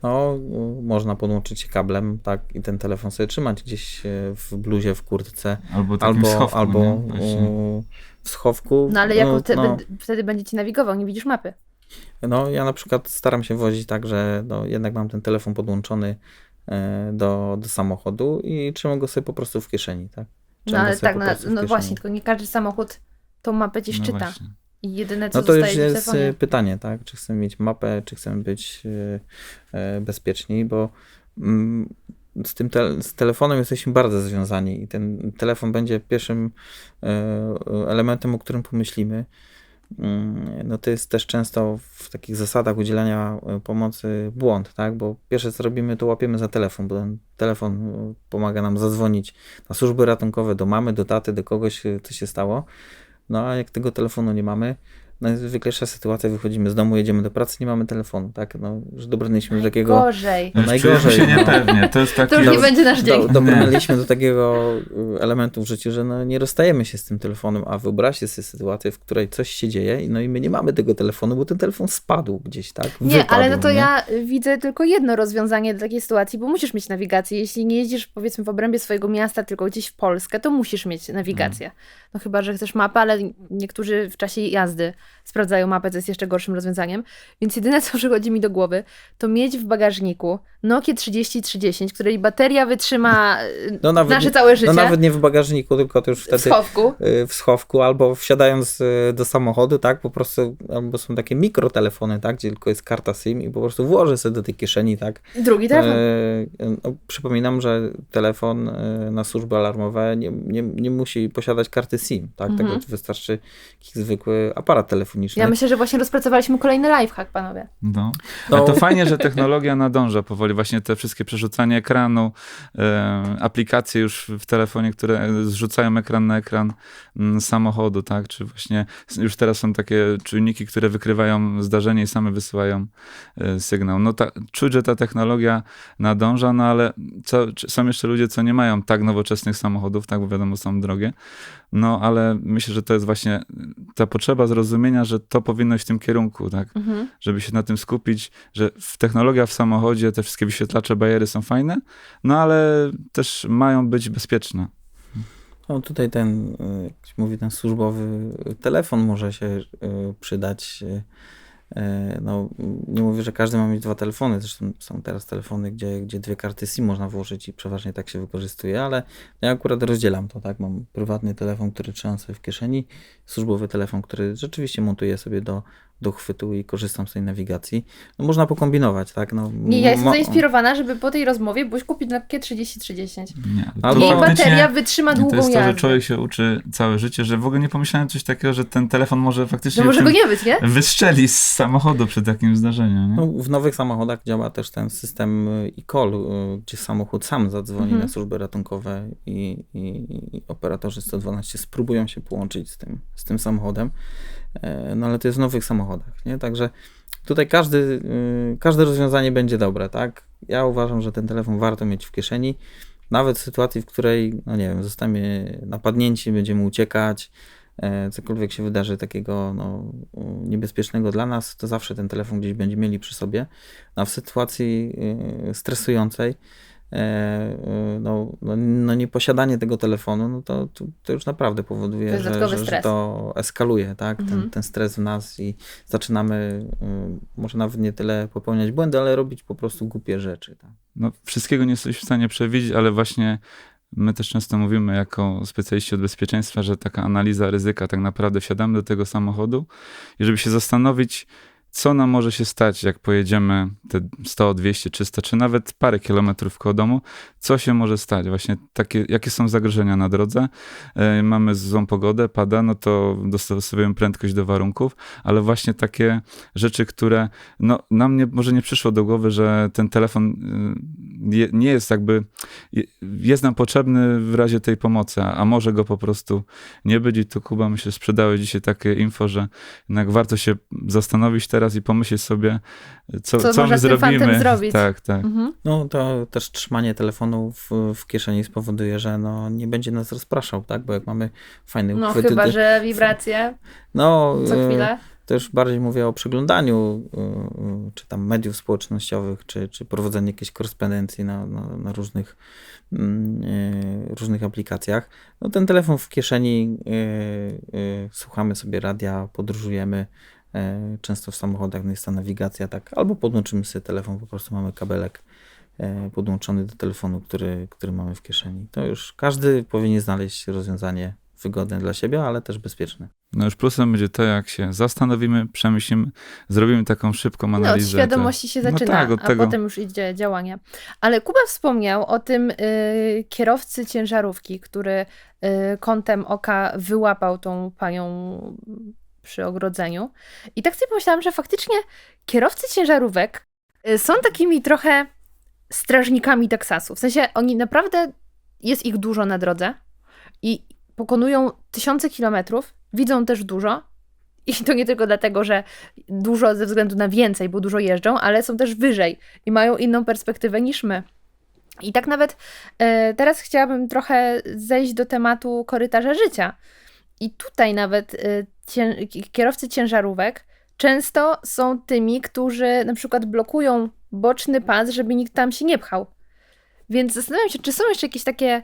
No, można podłączyć się kablem, tak, i ten telefon sobie trzymać gdzieś w bluzie, w kurtce. Albo takim schowku, albo nie? Właśnie. w schowku. No ale jako wtedy będzie ci nawigował, nie widzisz mapy. No, ja na przykład staram się wozić tak, że no, jednak mam ten telefon podłączony do samochodu i trzymam go sobie po prostu w kieszeni, tak? No Trzymam ale go sobie tak, po prostu w no kieszeni. właśnie, tylko nie każdy samochód tą mapę ci No szczyta. właśnie. I jedyne co No to już zostaje w jest telefonie. pytanie, tak? Czy chcemy mieć mapę, czy chcemy być bezpieczni, bo z telefonem jesteśmy bardzo związani i ten telefon będzie pierwszym elementem, o którym pomyślimy. No to jest też często w takich zasadach udzielania pomocy błąd, tak? Bo pierwsze co robimy, to łapiemy za telefon, bo ten telefon pomaga nam zadzwonić na służby ratunkowe, do mamy, do taty, do kogoś, co się stało. No a jak tego telefonu nie mamy, najzwyklejsza sytuacja, wychodzimy z domu, jedziemy do pracy, nie mamy telefonu, tak? No, już dobrnęliśmy do takiego... Gorzej. No, Już czujemy się no. niepewnie. To jest taki... To już nie będzie nasz dzień. Dobrnęliśmy do takiego elementu w życiu, że no, nie rozstajemy się z tym telefonem, a wyobraźcie sobie sytuację, w której coś się dzieje, no i my nie mamy tego telefonu, bo ten telefon spadł gdzieś, tak? Nie, Wypadł, ale no to nie? ja widzę tylko jedno rozwiązanie do takiej sytuacji, bo musisz mieć nawigację. Jeśli nie jeździsz powiedzmy w obrębie swojego miasta, tylko gdzieś w Polskę, to musisz mieć nawigację. No chyba, że chcesz mapę, ale niektórzy w czasie jazdy sprawdzają mapę, co jest jeszcze gorszym rozwiązaniem. Więc jedyne, co przychodzi mi do głowy, to mieć w bagażniku Nokia 3310, której bateria wytrzyma nasze całe życie. No nawet nie w bagażniku, tylko to już wtedy w schowku. w schowku, albo wsiadając do samochodu, tak, po prostu, albo są takie mikrotelefony, tak, gdzie tylko jest karta SIM i po prostu włożę sobie do tej kieszeni, tak. Drugi telefon. No, przypominam, że telefon na służby alarmowe nie musi posiadać karty SIM, tak, tego wystarczy jakiś zwykły aparat telefoniczny. Ja myślę, że właśnie rozpracowaliśmy kolejny lifehack, panowie. No. No. Ale to fajnie, że technologia nadąża powoli. Właśnie te wszystkie przerzucanie ekranu, aplikacje już w telefonie, które zrzucają ekran na ekran samochodu, tak? Czy właśnie już teraz są takie czujniki, które wykrywają zdarzenie i same wysyłają sygnał. No czuć, że ta technologia nadąża, no ale są jeszcze ludzie, co nie mają tak nowoczesnych samochodów, tak? Bo wiadomo, są drogie. No, ale myślę, że to jest właśnie ta potrzeba zrozumienia, że to powinno iść w tym kierunku, tak? Żeby się na tym skupić, że technologia w samochodzie, te wszystkie wyświetlacze, bajery są fajne, no ale też mają być bezpieczne. No tutaj jak się mówi, ten służbowy telefon może się przydać. No, nie mówię, że każdy ma mieć 2 telefony, zresztą są teraz telefony, gdzie 2 karty SIM można włożyć i przeważnie tak się wykorzystuje, ale ja akurat rozdzielam to, tak, mam prywatny telefon, który trzymam sobie w kieszeni, służbowy telefon, który rzeczywiście montuję sobie do chwytu i korzystam z tej nawigacji. No, można pokombinować, tak? No, Nie, ja jestem zainspirowana, żeby po tej rozmowie Buś kupić Nokia 3030. Nie, Albo Jej faktycznie bateria wytrzyma to długą jest to, że jazdę. człowiek się uczy całe życie, że w ogóle nie pomyślałem coś takiego, że ten telefon może faktycznie No może go nie być, nie? wystrzeli z samochodu przy takim zdarzeniu. Nie? No, w nowych samochodach działa też ten system e-call, gdzie samochód sam zadzwoni na służby ratunkowe i operatorzy 112 spróbują się połączyć z tym samochodem. No ale to jest w nowych samochodach, nie? Także tutaj każde rozwiązanie będzie dobre, tak? Ja uważam, że ten telefon warto mieć w kieszeni, nawet w sytuacji, w której, no nie wiem, zostaniemy napadnięci, będziemy uciekać, cokolwiek się wydarzy takiego niebezpiecznego dla nas, to zawsze ten telefon gdzieś będziemy mieli przy sobie. A w sytuacji stresującej, nieposiadanie tego telefonu, no to już naprawdę powoduje, że to eskaluje, tak? Ten stres w nas i zaczynamy może nawet nie tyle popełniać błędy, ale robić po prostu głupie rzeczy. Tak? No, wszystkiego nie jesteś w stanie przewidzieć, ale właśnie my też często mówimy jako specjaliści od bezpieczeństwa, że taka analiza ryzyka, tak naprawdę wsiadamy do tego samochodu i żeby się zastanowić, co nam może się stać, jak pojedziemy te 100, 200, 300, czy nawet parę kilometrów koło domu, co się może stać? Właśnie jakie są zagrożenia na drodze? Mamy złą pogodę, pada, no to dostosowujemy prędkość do warunków, ale właśnie takie rzeczy, które nam może nie przyszło do głowy, że ten telefon nie jest jest nam potrzebny w razie tej pomocy, a może go po prostu nie być i tu Kuba, myślę, sprzedałeś dzisiaj takie info, że jednak warto się zastanowić teraz i pomyśleć sobie, co my zrobimy. Zrobić. Tak. No to też trzymanie telefonu w kieszeni spowoduje, że nie będzie nas rozpraszał, tak? Bo jak mamy fajny uchwyt... No chyba, że wibracje co chwilę. To już bardziej mówię o przeglądaniu, czy tam mediów społecznościowych, czy prowadzeniu jakiejś korespondencji na różnych aplikacjach. No ten telefon w kieszeni, słuchamy sobie radia, podróżujemy. Często w samochodach jest ta nawigacja, tak, albo podłączymy sobie telefon, po prostu mamy kabelek podłączony do telefonu, który mamy w kieszeni. To już każdy powinien znaleźć rozwiązanie wygodne dla siebie, ale też bezpieczne. No już plusem będzie to, jak się zastanowimy, przemyślimy, zrobimy taką szybką analizę. Od świadomości się zaczyna, a potem już idzie działanie. Ale Kuba wspomniał o tym kierowcy ciężarówki, który kątem oka wyłapał tą panią przy ogrodzeniu. I tak sobie pomyślałam, że faktycznie kierowcy ciężarówek są takimi trochę strażnikami Teksasu. W sensie oni naprawdę, jest ich dużo na drodze i pokonują tysiące kilometrów, widzą też dużo i to nie tylko dlatego, że dużo ze względu na więcej, bo dużo jeżdżą, ale są też wyżej i mają inną perspektywę niż my. I tak nawet teraz chciałabym trochę zejść do tematu korytarza życia. I tutaj nawet kierowcy ciężarówek często są tymi, którzy na przykład blokują boczny pas, żeby nikt tam się nie pchał. Więc zastanawiam się, czy są jeszcze jakieś takie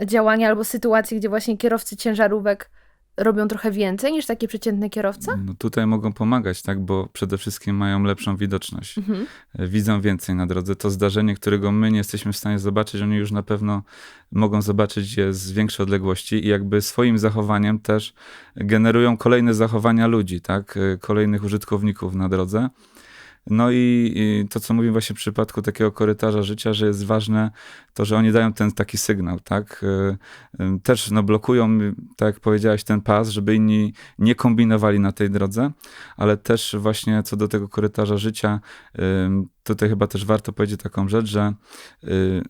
działania albo sytuacje, gdzie właśnie kierowcy ciężarówek robią trochę więcej niż taki przeciętny kierowca? No tutaj mogą pomagać, tak, bo przede wszystkim mają lepszą widoczność. Widzą więcej na drodze. To zdarzenie, którego my nie jesteśmy w stanie zobaczyć, oni już na pewno mogą zobaczyć je z większej odległości i jakby swoim zachowaniem też generują kolejne zachowania ludzi, tak, kolejnych użytkowników na drodze. No i to, co mówię właśnie w przypadku takiego korytarza życia, że jest ważne to, że oni dają ten taki sygnał, tak? Też no, blokują, tak jak powiedziałeś, ten pas, żeby inni nie kombinowali na tej drodze, ale też właśnie co do tego korytarza życia, tutaj chyba też warto powiedzieć taką rzecz, że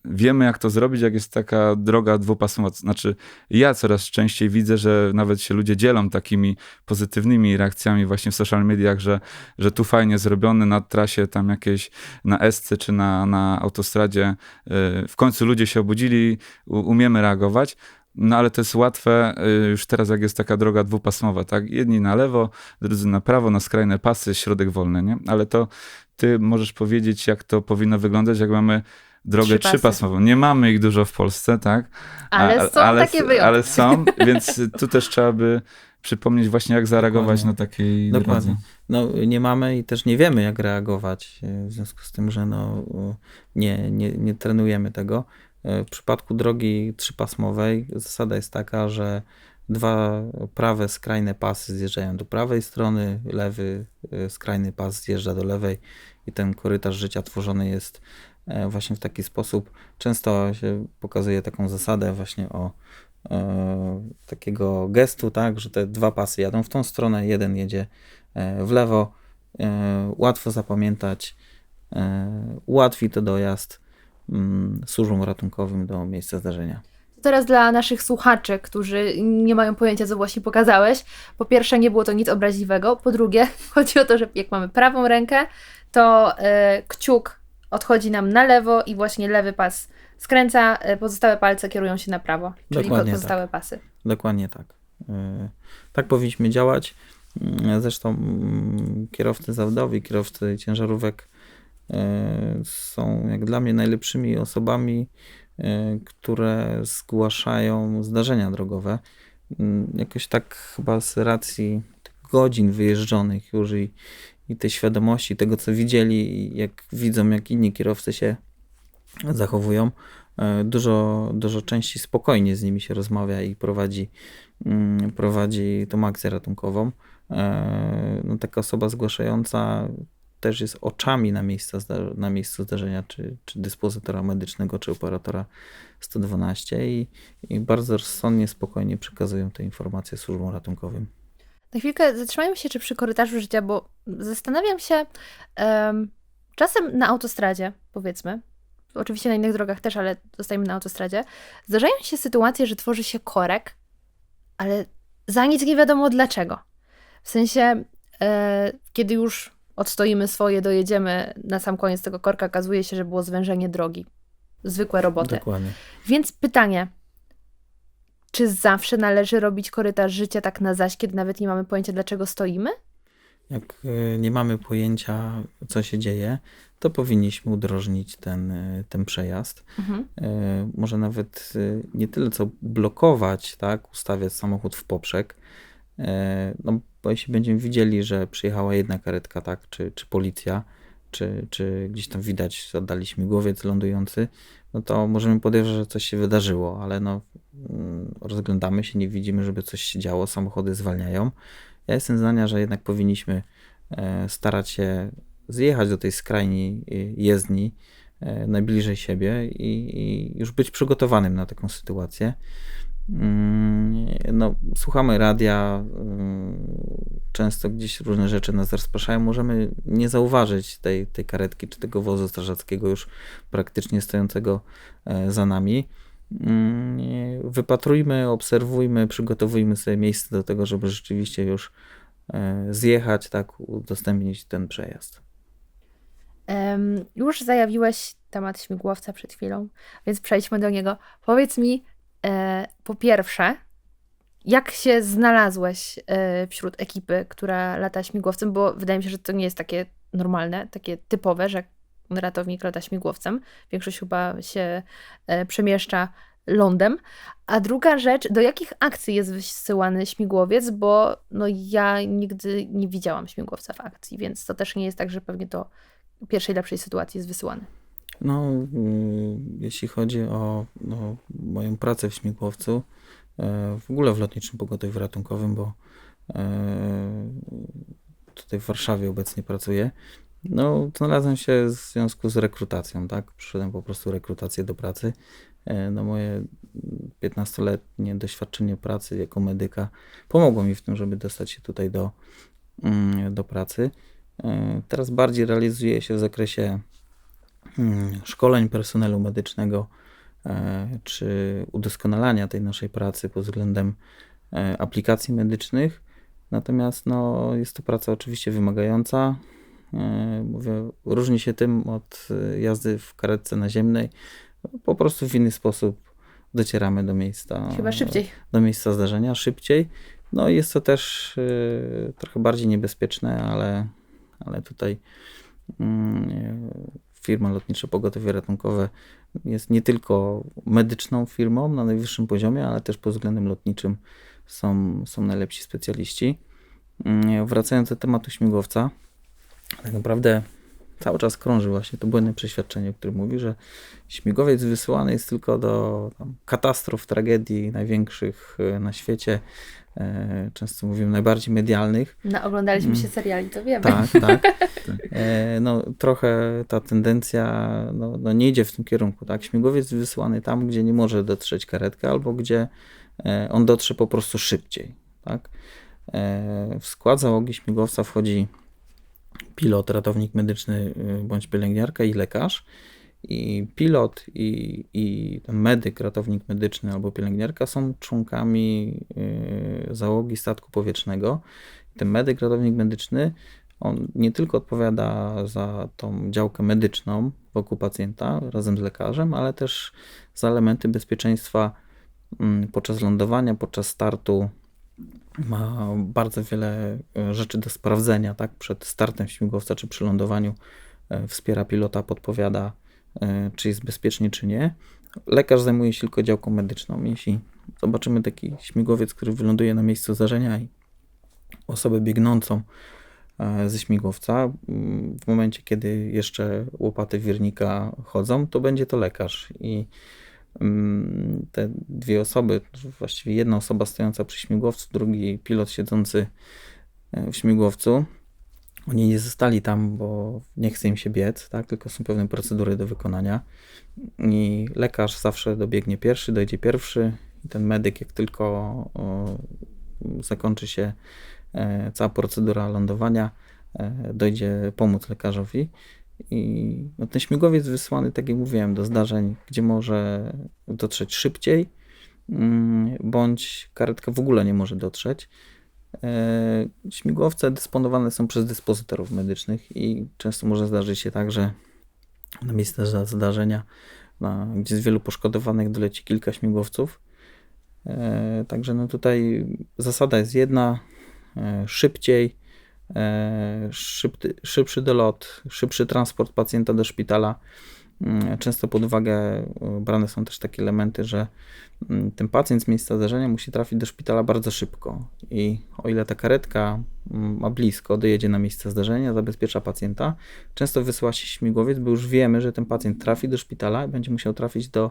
wiemy, jak to zrobić, jak jest taka droga dwupasmowa. Znaczy, ja coraz częściej widzę, że nawet się ludzie dzielą takimi pozytywnymi reakcjami właśnie w social mediach, że tu fajnie zrobione na trasie tam jakieś, na esce czy na autostradzie. W końcu ludzie się obudzili, umiemy reagować. No ale to jest łatwe już teraz, jak jest taka droga dwupasmowa, tak? Jedni na lewo, drudzy na prawo, na skrajne pasy, środek wolny, nie? Ale to ty możesz powiedzieć, jak to powinno wyglądać, jak mamy drogę trzypasmową. Nie mamy ich dużo w Polsce, tak? Ale są takie wyjątki. Ale są, więc tu też trzeba by przypomnieć właśnie, jak zareagować na takiej drodze. No nie mamy i też nie wiemy, jak reagować, w związku z tym, że no, nie trenujemy tego. W przypadku drogi trzypasmowej zasada jest taka, że dwa prawe skrajne pasy zjeżdżają do prawej strony, lewy skrajny pas zjeżdża do lewej i ten korytarz życia tworzony jest właśnie w taki sposób. Często się pokazuje taką zasadę właśnie takiego gestu, tak, że te dwa pasy jadą w tą stronę, jeden jedzie w lewo. Łatwo zapamiętać, ułatwi to dojazd służbom ratunkowym do miejsca zdarzenia. Teraz dla naszych słuchaczy, którzy nie mają pojęcia, co właśnie pokazałeś. Po pierwsze, nie było to nic obraźliwego. Po drugie, chodzi o to, że jak mamy prawą rękę, to kciuk odchodzi nam na lewo i właśnie lewy pas skręca, pozostałe palce kierują się na prawo, czyli Dokładnie pozostałe tak. pasy. Dokładnie tak. Tak powinniśmy działać. Zresztą kierowcy zawodowi, kierowcy ciężarówek są jak dla mnie najlepszymi osobami, które zgłaszają zdarzenia drogowe. Jakoś tak chyba z racji tych godzin wyjeżdżonych już i tej świadomości tego, co widzieli, i jak widzą, jak inni kierowcy się zachowują, dużo częściej spokojnie z nimi się rozmawia i prowadzi tą akcję ratunkową. No, taka osoba zgłaszająca też jest oczami na miejscu zdarzenia, czy dyspozytora medycznego, czy operatora 112 i bardzo rozsądnie, spokojnie przekazują te informacje służbom ratunkowym. Na chwilkę zatrzymajmy się czy przy korytarzu życia, bo zastanawiam się, czasem na autostradzie, powiedzmy, oczywiście na innych drogach też, ale zostajemy na autostradzie, zdarzają się sytuacje, że tworzy się korek, ale za nic nie wiadomo dlaczego. W sensie, kiedy już odstoimy swoje, dojedziemy na sam koniec tego korka, okazuje się, że było zwężenie drogi. Zwykłe roboty. Dokładnie. Więc pytanie, czy zawsze należy robić korytarz życia tak na zaś, kiedy nawet nie mamy pojęcia, dlaczego stoimy? Jak nie mamy pojęcia, co się dzieje, to powinniśmy udrożnić ten przejazd. Może nawet nie tyle, co blokować, tak, ustawiać samochód w poprzek. No, bo jeśli będziemy widzieli, że przyjechała jedna karetka, tak, czy policja, czy gdzieś tam widać, oddali śmigłowiec lądujący, no to możemy podejrzeć, że coś się wydarzyło, ale no, rozglądamy się, nie widzimy, żeby coś się działo, samochody zwalniają. Ja jestem zdania, że jednak powinniśmy starać się zjechać do tej skrajnej jezdni najbliżej siebie i już być przygotowanym na taką sytuację. No, słuchamy radia, często gdzieś różne rzeczy nas rozpraszają, możemy nie zauważyć tej karetki czy tego wozu strażackiego już praktycznie stojącego za nami. Wypatrujmy, obserwujmy, przygotowujmy sobie miejsce do tego, żeby rzeczywiście już zjechać, tak, udostępnić ten przejazd. Już zajawiłeś temat śmigłowca przed chwilą, więc przejdźmy do niego. Powiedz mi, po pierwsze, jak się znalazłeś wśród ekipy, która lata śmigłowcem, bo wydaje mi się, że to nie jest takie normalne, takie typowe, że ratownik lata śmigłowcem. Większość chyba się przemieszcza lądem. A druga rzecz, do jakich akcji jest wysyłany śmigłowiec, bo no, ja nigdy nie widziałam śmigłowca w akcji, więc to też nie jest tak, że pewnie to w pierwszej lepszej sytuacji jest wysyłany. No, jeśli chodzi o moją pracę w śmigłowcu, w ogóle w Lotniczym Pogotowiu Ratunkowym, bo tutaj w Warszawie obecnie pracuję, No, znalazłem się w związku z rekrutacją, tak? Przyszedłem po prostu rekrutację do pracy. No, moje 15-letnie doświadczenie pracy jako medyka pomogło mi w tym, żeby dostać się tutaj do pracy. Teraz bardziej realizuję się w zakresie szkoleń personelu medycznego, czy udoskonalania tej naszej pracy pod względem aplikacji medycznych. Natomiast no, jest to praca oczywiście wymagająca. Mówię, różni się tym od jazdy w karetce naziemnej. Po prostu w inny sposób docieramy Chyba szybciej. do miejsca zdarzenia szybciej. No jest to też trochę bardziej niebezpieczne, ale tutaj firma Lotnicze Pogotowie Ratunkowe jest nie tylko medyczną firmą na najwyższym poziomie, ale też pod względem lotniczym są najlepsi specjaliści. Wracając do tematu śmigłowca, tak naprawdę cały czas krąży właśnie to błędne przeświadczenie, o którym mówi, że śmigłowiec wysyłany jest tylko do katastrof, tragedii największych na świecie, często mówimy najbardziej medialnych. No, oglądaliśmy się seriali, to wiemy. Tak, tak. No, trochę ta tendencja no, nie idzie w tym kierunku. Tak? Śmigłowiec wysyłany tam, gdzie nie może dotrzeć karetka, albo gdzie on dotrze po prostu szybciej. Tak? W skład załogi śmigłowca wchodzi pilot, ratownik medyczny bądź pielęgniarka i lekarz. I pilot i ten medyk, ratownik medyczny albo pielęgniarka są członkami załogi statku powietrznego. Ten medyk, ratownik medyczny, on nie tylko odpowiada za tą działkę medyczną wokół pacjenta razem z lekarzem, ale też za elementy bezpieczeństwa podczas lądowania, podczas startu. Ma bardzo wiele rzeczy do sprawdzenia, tak? Przed startem śmigłowca czy przy lądowaniu wspiera pilota, podpowiada, czy jest bezpiecznie, czy nie. Lekarz zajmuje się tylko działką medyczną. Jeśli zobaczymy taki śmigłowiec, który wyląduje na miejscu zdarzenia i osobę biegnącą ze śmigłowca, w momencie, kiedy jeszcze łopaty wirnika chodzą, to będzie to lekarz. I te dwie osoby, właściwie jedna osoba stojąca przy śmigłowcu, drugi pilot siedzący w śmigłowcu, oni nie zostali tam, bo nie chce im się biec, tak? Tylko są pewne procedury do wykonania i lekarz zawsze dobiegnie pierwszy, dojdzie pierwszy i ten medyk, jak tylko zakończy się cała procedura lądowania, dojdzie pomóc lekarzowi. I no, ten śmigłowiec wysłany, tak jak mówiłem, do zdarzeń, gdzie może dotrzeć szybciej, bądź karetka w ogóle nie może dotrzeć. Śmigłowce dysponowane są przez dyspozytorów medycznych i często może zdarzyć się tak, że na miejsce zdarzenia, gdzie jest wielu poszkodowanych, doleci kilka śmigłowców. Także no tutaj zasada jest jedna, szybciej, szybszy dolot, szybszy transport pacjenta do szpitala. Często pod uwagę brane są też takie elementy, że ten pacjent z miejsca zdarzenia musi trafić do szpitala bardzo szybko i o ile ta karetka ma blisko, dojedzie na miejsce zdarzenia, zabezpiecza pacjenta, często wysyła się śmigłowiec, bo już wiemy, że ten pacjent trafi do szpitala i będzie musiał trafić do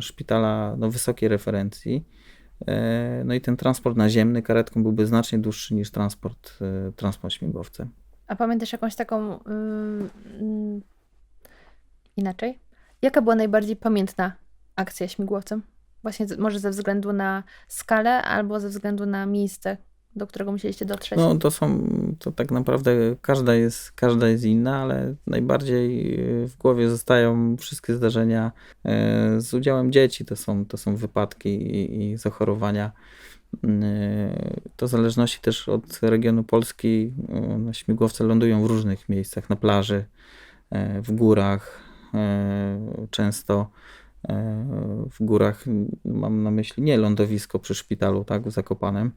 szpitala wysokiej referencji. No i ten transport naziemny karetką byłby znacznie dłuższy niż transport śmigłowcem. A pamiętasz jakąś taką inaczej? Jaka była najbardziej pamiętna akcja śmigłowcem? Właśnie może ze względu na skalę albo ze względu na miejsce, do którego musieliście dotrzeć? No to tak naprawdę każda jest inna, ale najbardziej w głowie zostają wszystkie zdarzenia z udziałem dzieci. To są wypadki i zachorowania. To w zależności też od regionu Polski śmigłowce lądują w różnych miejscach, na plaży, w górach, często w górach, mam na myśli nie lądowisko przy szpitalu, tak, w Zakopanem,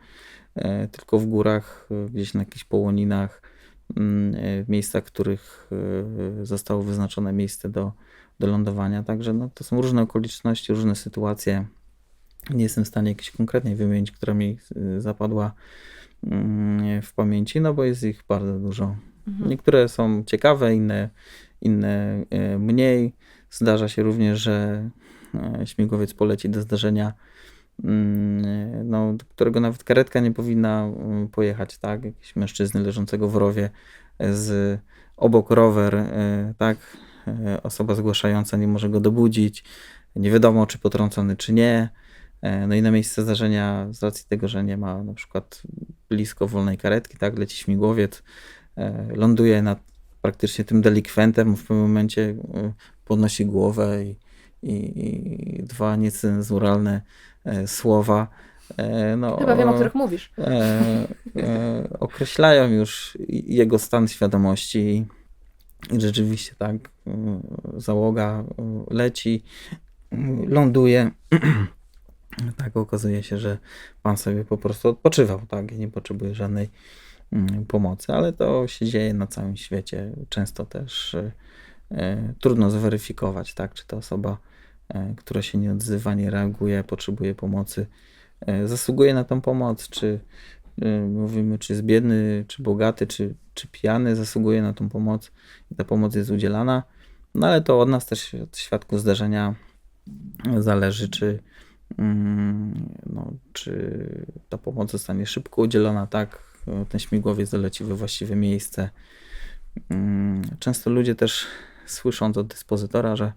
tylko w górach, gdzieś na jakichś połoninach, w miejscach, w których zostało wyznaczone miejsce do lądowania. Także no, to są różne okoliczności, różne sytuacje. Nie jestem w stanie jakiejś konkretnej wymienić, która mi zapadła w pamięci, no bo jest ich bardzo dużo. Niektóre są ciekawe, inne mniej. Zdarza się również, że śmigłowiec poleci do zdarzenia, do którego nawet karetka nie powinna pojechać, tak? Jakiegoś mężczyzny leżącego w rowie obok rower, tak, osoba zgłaszająca nie może go dobudzić, nie wiadomo czy potrącony czy nie. No i na miejsce zdarzenia, z racji tego, że nie ma na przykład blisko wolnej karetki, tak, leci śmigłowiec, ląduje nad praktycznie tym delikwentem, w pewnym momencie podnosi głowę i dwa niecenzuralne słowa, no, Chyba wiem, o których mówisz. określają już jego stan świadomości i rzeczywiście tak, załoga leci, ląduje. Tak, okazuje się, że pan sobie po prostu odpoczywał, tak, i nie potrzebuje żadnej pomocy, ale to się dzieje na całym świecie. Często też trudno zweryfikować, tak, czy ta osoba, która się nie odzywa, nie reaguje, potrzebuje pomocy, zasługuje na tą pomoc, czy mówimy, czy jest biedny, czy bogaty, czy pijany, zasługuje na tą pomoc i ta pomoc jest udzielana. No ale to od nas też, od świadków zdarzenia zależy, czy ta pomoc zostanie szybko udzielona, tak, ten śmigłowiec doleci we właściwe miejsce. Często ludzie też słysząc od dyspozytora, że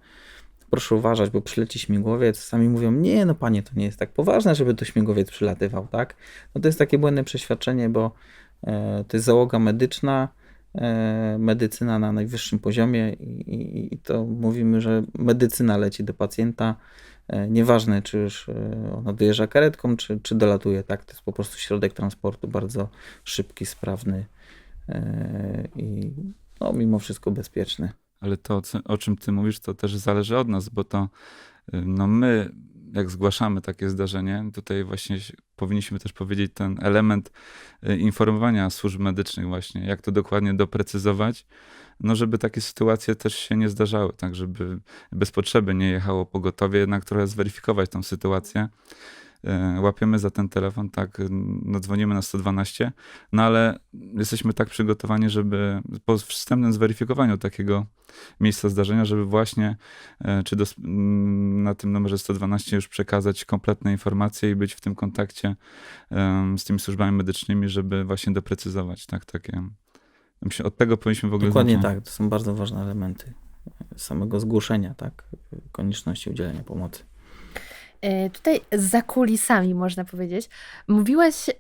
proszę uważać, bo przyleci śmigłowiec, sami mówią, nie, no panie, to nie jest tak poważne, żeby to śmigłowiec przylatywał, tak? No to jest takie błędne przeświadczenie, bo to jest załoga medyczna, medycyna na najwyższym poziomie i to mówimy, że medycyna leci do pacjenta, nieważne czy już ona dojeżdża karetką, czy dolatuje, tak? To jest po prostu środek transportu bardzo szybki, sprawny i no, mimo wszystko bezpieczny. Ale to, o czym ty mówisz, to też zależy od nas, bo to no my, jak zgłaszamy takie zdarzenie, tutaj właśnie powinniśmy też powiedzieć ten element informowania służb medycznych właśnie, jak to dokładnie doprecyzować, no żeby takie sytuacje też się nie zdarzały, tak żeby bez potrzeby nie jechało pogotowie, jednak trochę zweryfikować tą sytuację. Łapiemy za ten telefon, tak, no dzwonimy na 112, no ale jesteśmy tak przygotowani, żeby po wstępnym zweryfikowaniu takiego miejsca zdarzenia, żeby właśnie na tym numerze 112 już przekazać kompletne informacje i być w tym kontakcie z tymi służbami medycznymi, żeby właśnie doprecyzować, tak, takie. Myślę, od tego powinniśmy w ogóle Dokładnie zacząć. tak, to są bardzo ważne elementy samego zgłoszenia, tak, konieczności udzielenia pomocy. Tutaj za kulisami, można powiedzieć, mówiłeś,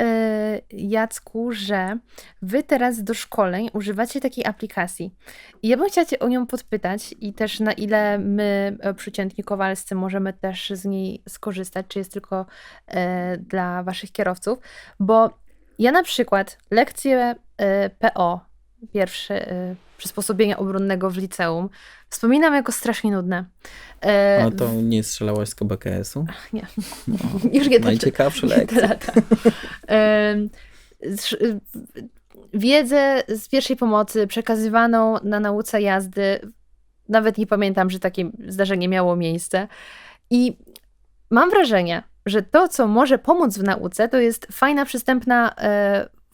Jacku, że wy teraz do szkoleń używacie takiej aplikacji. I ja bym chciała cię o nią podpytać i też na ile my, przeciętni kowalscy, możemy też z niej skorzystać, czy jest tylko dla waszych kierowców, bo ja na przykład lekcje PO, pierwsze przysposobienia obronnego w liceum, wspominam jako strasznie nudne. A to nie strzelałaś z KBKS-u? Nie. Już nie Najciekawsze te lekcje. lata. Wiedzę z pierwszej pomocy przekazywaną na nauce jazdy, nawet nie pamiętam, że takie zdarzenie miało miejsce. I mam wrażenie, że to, co może pomóc w nauce, to jest fajna, przystępna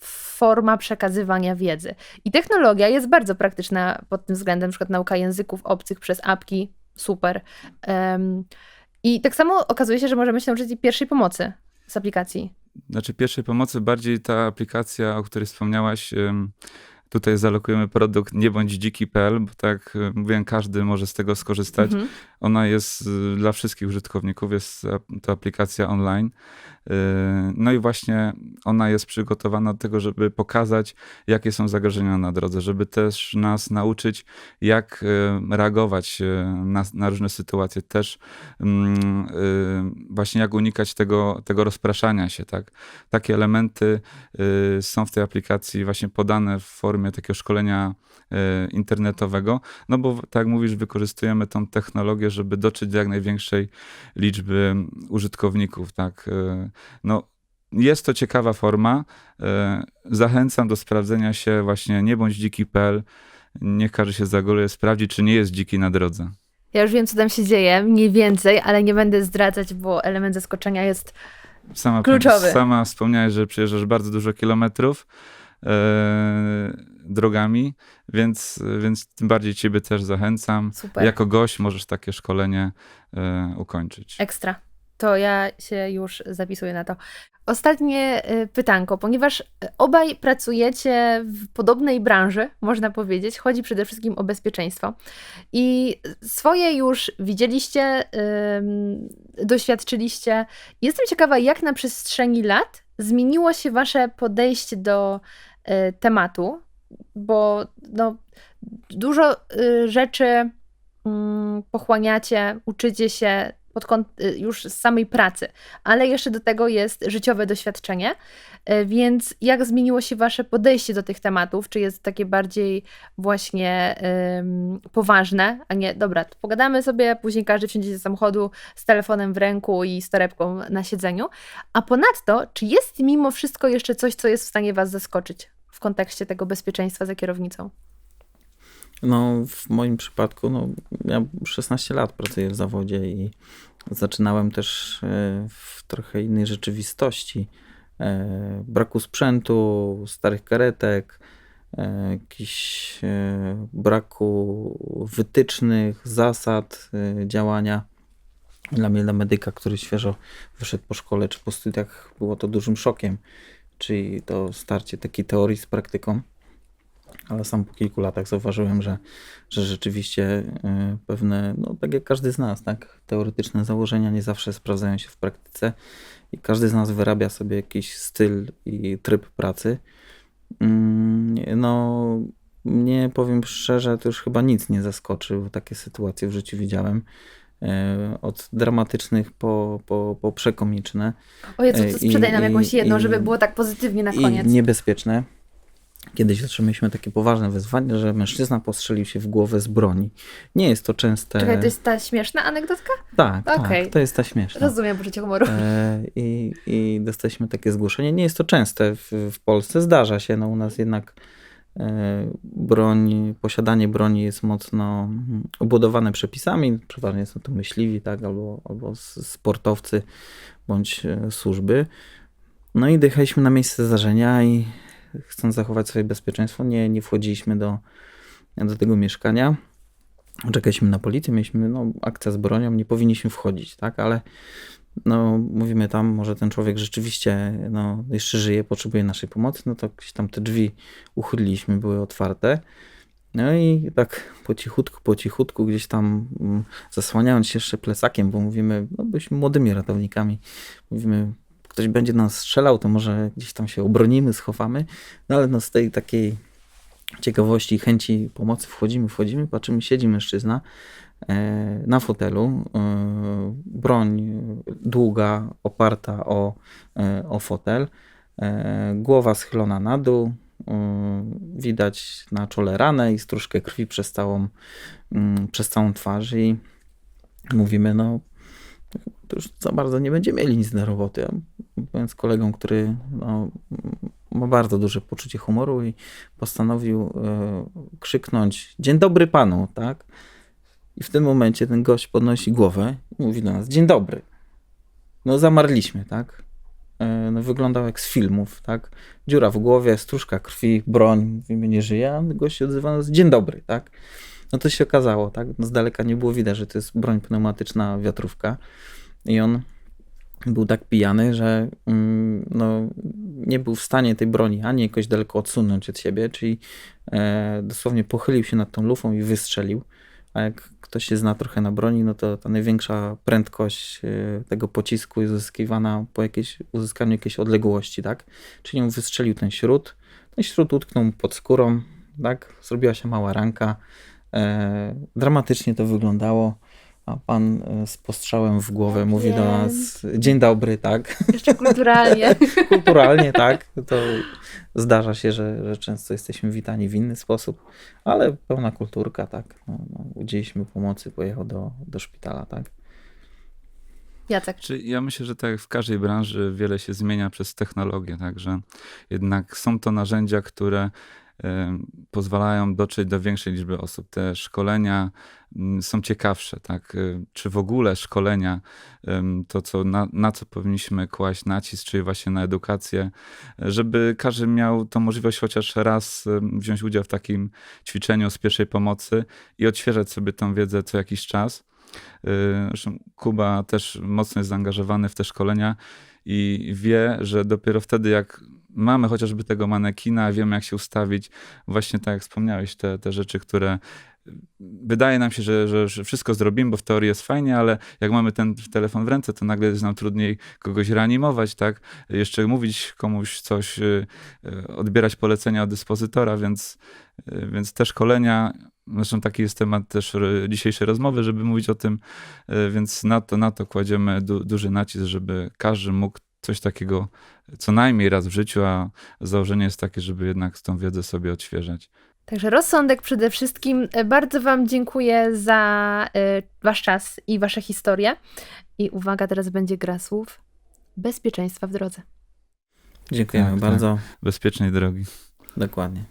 forma przekazywania wiedzy. I technologia jest bardzo praktyczna pod tym względem, na przykład nauka języków obcych przez apki, super. I tak samo okazuje się, że możemy się nauczyć i pierwszej pomocy z aplikacji. Znaczy pierwszej pomocy bardziej ta aplikacja, o której wspomniałaś, tutaj zalokujemy produkt niebądździki.pl, bo tak mówiłem, każdy może z tego skorzystać. Ona jest dla wszystkich użytkowników, jest to aplikacja online. No i właśnie ona jest przygotowana do tego, żeby pokazać, jakie są zagrożenia na drodze, żeby też nas nauczyć, jak reagować na różne sytuacje, też właśnie jak unikać tego rozpraszania się. Tak? Takie elementy są w tej aplikacji właśnie podane w formie takiego szkolenia internetowego, no bo tak jak mówisz, wykorzystujemy tą technologię, żeby dotrzeć do jak największej liczby użytkowników, tak. No, jest to ciekawa forma. Zachęcam do sprawdzenia się właśnie niebądździki.pl. Niech każdy się zagoluje, sprawdzi, czy nie jest dziki na drodze. Ja już wiem, co tam się dzieje, mniej więcej, ale nie będę zdradzać, bo element zaskoczenia jest kluczowy. Sama wspomniałeś, że przejeżdżasz bardzo dużo kilometrów drogami, więc tym bardziej ciebie też zachęcam. Super. Jako gość możesz takie szkolenie ukończyć. Ekstra. To ja się już zapisuję na to. Ostatnie pytanko, ponieważ obaj pracujecie w podobnej branży, można powiedzieć, chodzi przede wszystkim o bezpieczeństwo. I swoje już widzieliście, doświadczyliście. Jestem ciekawa, jak na przestrzeni lat zmieniło się wasze podejście do tematu, bo no, dużo rzeczy pochłaniacie, uczycie się już z samej pracy, ale jeszcze do tego jest życiowe doświadczenie, więc jak zmieniło się wasze podejście do tych tematów? Czy jest takie bardziej właśnie poważne, a nie, dobra, to pogadamy sobie, później każdy wsiądzie do samochodu z telefonem w ręku i z torebką na siedzeniu, a ponadto, czy jest mimo wszystko jeszcze coś, co jest w stanie was zaskoczyć w kontekście tego bezpieczeństwa za kierownicą? No, w moim przypadku, no, ja 16 lat pracuję w zawodzie i zaczynałem też w trochę innej rzeczywistości. Braku sprzętu, starych karetek, jakiś braku wytycznych, zasad działania. Dla mnie, dla medyka, który świeżo wyszedł po szkole czy po studiach, było to dużym szokiem, czyli to starcie takiej teorii z praktyką. Ale sam po kilku latach zauważyłem, że rzeczywiście pewne, no tak jak każdy z nas, tak, teoretyczne założenia nie zawsze sprawdzają się w praktyce i każdy z nas wyrabia sobie jakiś styl i tryb pracy. No, mnie, powiem szczerze, to już chyba nic nie zaskoczy, bo takie sytuacje w życiu widziałem. Od dramatycznych po przekomiczne O Jezu, to sprzedaj nam jakąś jedną, żeby i- było tak pozytywnie na i koniec. niebezpieczne. Kiedyś otrzymaliśmy takie poważne wezwanie, że mężczyzna postrzelił się w głowę z broni. Nie jest to częste. Czekaj, to jest ta śmieszna anegdotka? Tak, Okej. tak, to jest ta śmieszna. Rozumiem poczucie humoru. I dostaliśmy takie zgłoszenie. Nie jest to częste w Polsce, zdarza się. No, u nas jednak posiadanie broni jest mocno obudowane przepisami. Przeważnie są to myśliwi, tak, albo sportowcy bądź służby. No i dojechaliśmy na miejsce zdarzenia i chcąc zachować swoje bezpieczeństwo, nie wchodziliśmy do tego mieszkania. Czekaliśmy na policję, mieliśmy akcję z bronią, nie powinniśmy wchodzić, tak, ale mówimy tam, może ten człowiek rzeczywiście jeszcze żyje, potrzebuje naszej pomocy, no to gdzieś tam te drzwi uchyliliśmy, były otwarte. No i tak po cichutku gdzieś tam zasłaniając się jeszcze plecakiem, bo mówimy, byliśmy młodymi ratownikami, mówimy, ktoś będzie nas strzelał, to może gdzieś tam się obronimy, schowamy, no ale z tej takiej ciekawości i chęci pomocy wchodzimy, patrzymy, siedzi mężczyzna na fotelu, broń długa, oparta o fotel, głowa schylona na dół, widać na czole ranę i stróżkę krwi przez całą twarz i mówimy, to już za bardzo nie będziemy mieli nic na roboty. Ja byłem z kolegą, który ma bardzo duże poczucie humoru i postanowił krzyknąć: dzień dobry panu, tak? I w tym momencie ten gość podnosi głowę i mówi do nas: dzień dobry. Zamarliśmy, tak? Wyglądał jak z filmów, tak? Dziura w głowie, stróżka krwi, broń, mówimy, nie żyje, a gość się odzywa nas: dzień dobry, tak? To się okazało, tak? Z daleka nie było widać, że to jest broń pneumatyczna, wiatrówka. I on był tak pijany, że nie był w stanie tej broni ani jakoś daleko odsunąć od siebie, czyli dosłownie pochylił się nad tą lufą i wystrzelił. A jak ktoś się zna trochę na broni, no to ta największa prędkość tego pocisku jest uzyskiwana po uzyskaniu jakiejś odległości, tak? Czyli on wystrzelił ten śrut. Ten śrut utknął mu pod skórą, tak? Zrobiła się mała ranka. Dramatycznie to wyglądało, a pan z postrzałem w głowę mówi do nas: dzień dobry, tak? Jeszcze kulturalnie. Kulturalnie, tak? To zdarza się, że często jesteśmy witani w inny sposób, ale pełna kulturka, tak? Udzieliliśmy pomocy, pojechał do szpitala, tak? Jacek. Ja myślę, że tak jak w każdej branży wiele się zmienia przez technologię, także jednak są to narzędzia, które pozwalają dotrzeć do większej liczby osób. Te szkolenia są ciekawsze, tak? Czy w ogóle szkolenia, to na co powinniśmy kłaść nacisk, czyli właśnie na edukację, żeby każdy miał tą możliwość chociaż raz wziąć udział w takim ćwiczeniu z pierwszej pomocy i odświeżać sobie tą wiedzę co jakiś czas. Zresztą Kuba też mocno jest zaangażowany w te szkolenia i wie, że dopiero wtedy, jak mamy chociażby tego manekina, wiemy jak się ustawić, właśnie tak jak wspomniałeś, te rzeczy, które wydaje nam się, że wszystko zrobimy, bo w teorii jest fajnie, ale jak mamy ten telefon w ręce, to nagle jest nam trudniej kogoś reanimować, tak? Jeszcze mówić komuś coś, odbierać polecenia od dyspozytora, więc te szkolenia, zresztą taki jest temat też dzisiejszej rozmowy, żeby mówić o tym, więc na to kładziemy duży nacisk, żeby każdy mógł coś takiego co najmniej raz w życiu, a założenie jest takie, żeby jednak tą wiedzę sobie odświeżać. Także rozsądek przede wszystkim. Bardzo Wam dziękuję za Wasz czas i Wasze historie. I uwaga, teraz będzie gra słów. Bezpieczeństwa w drodze. Dziękujemy Tak, bardzo. Bezpiecznej drogi. Dokładnie.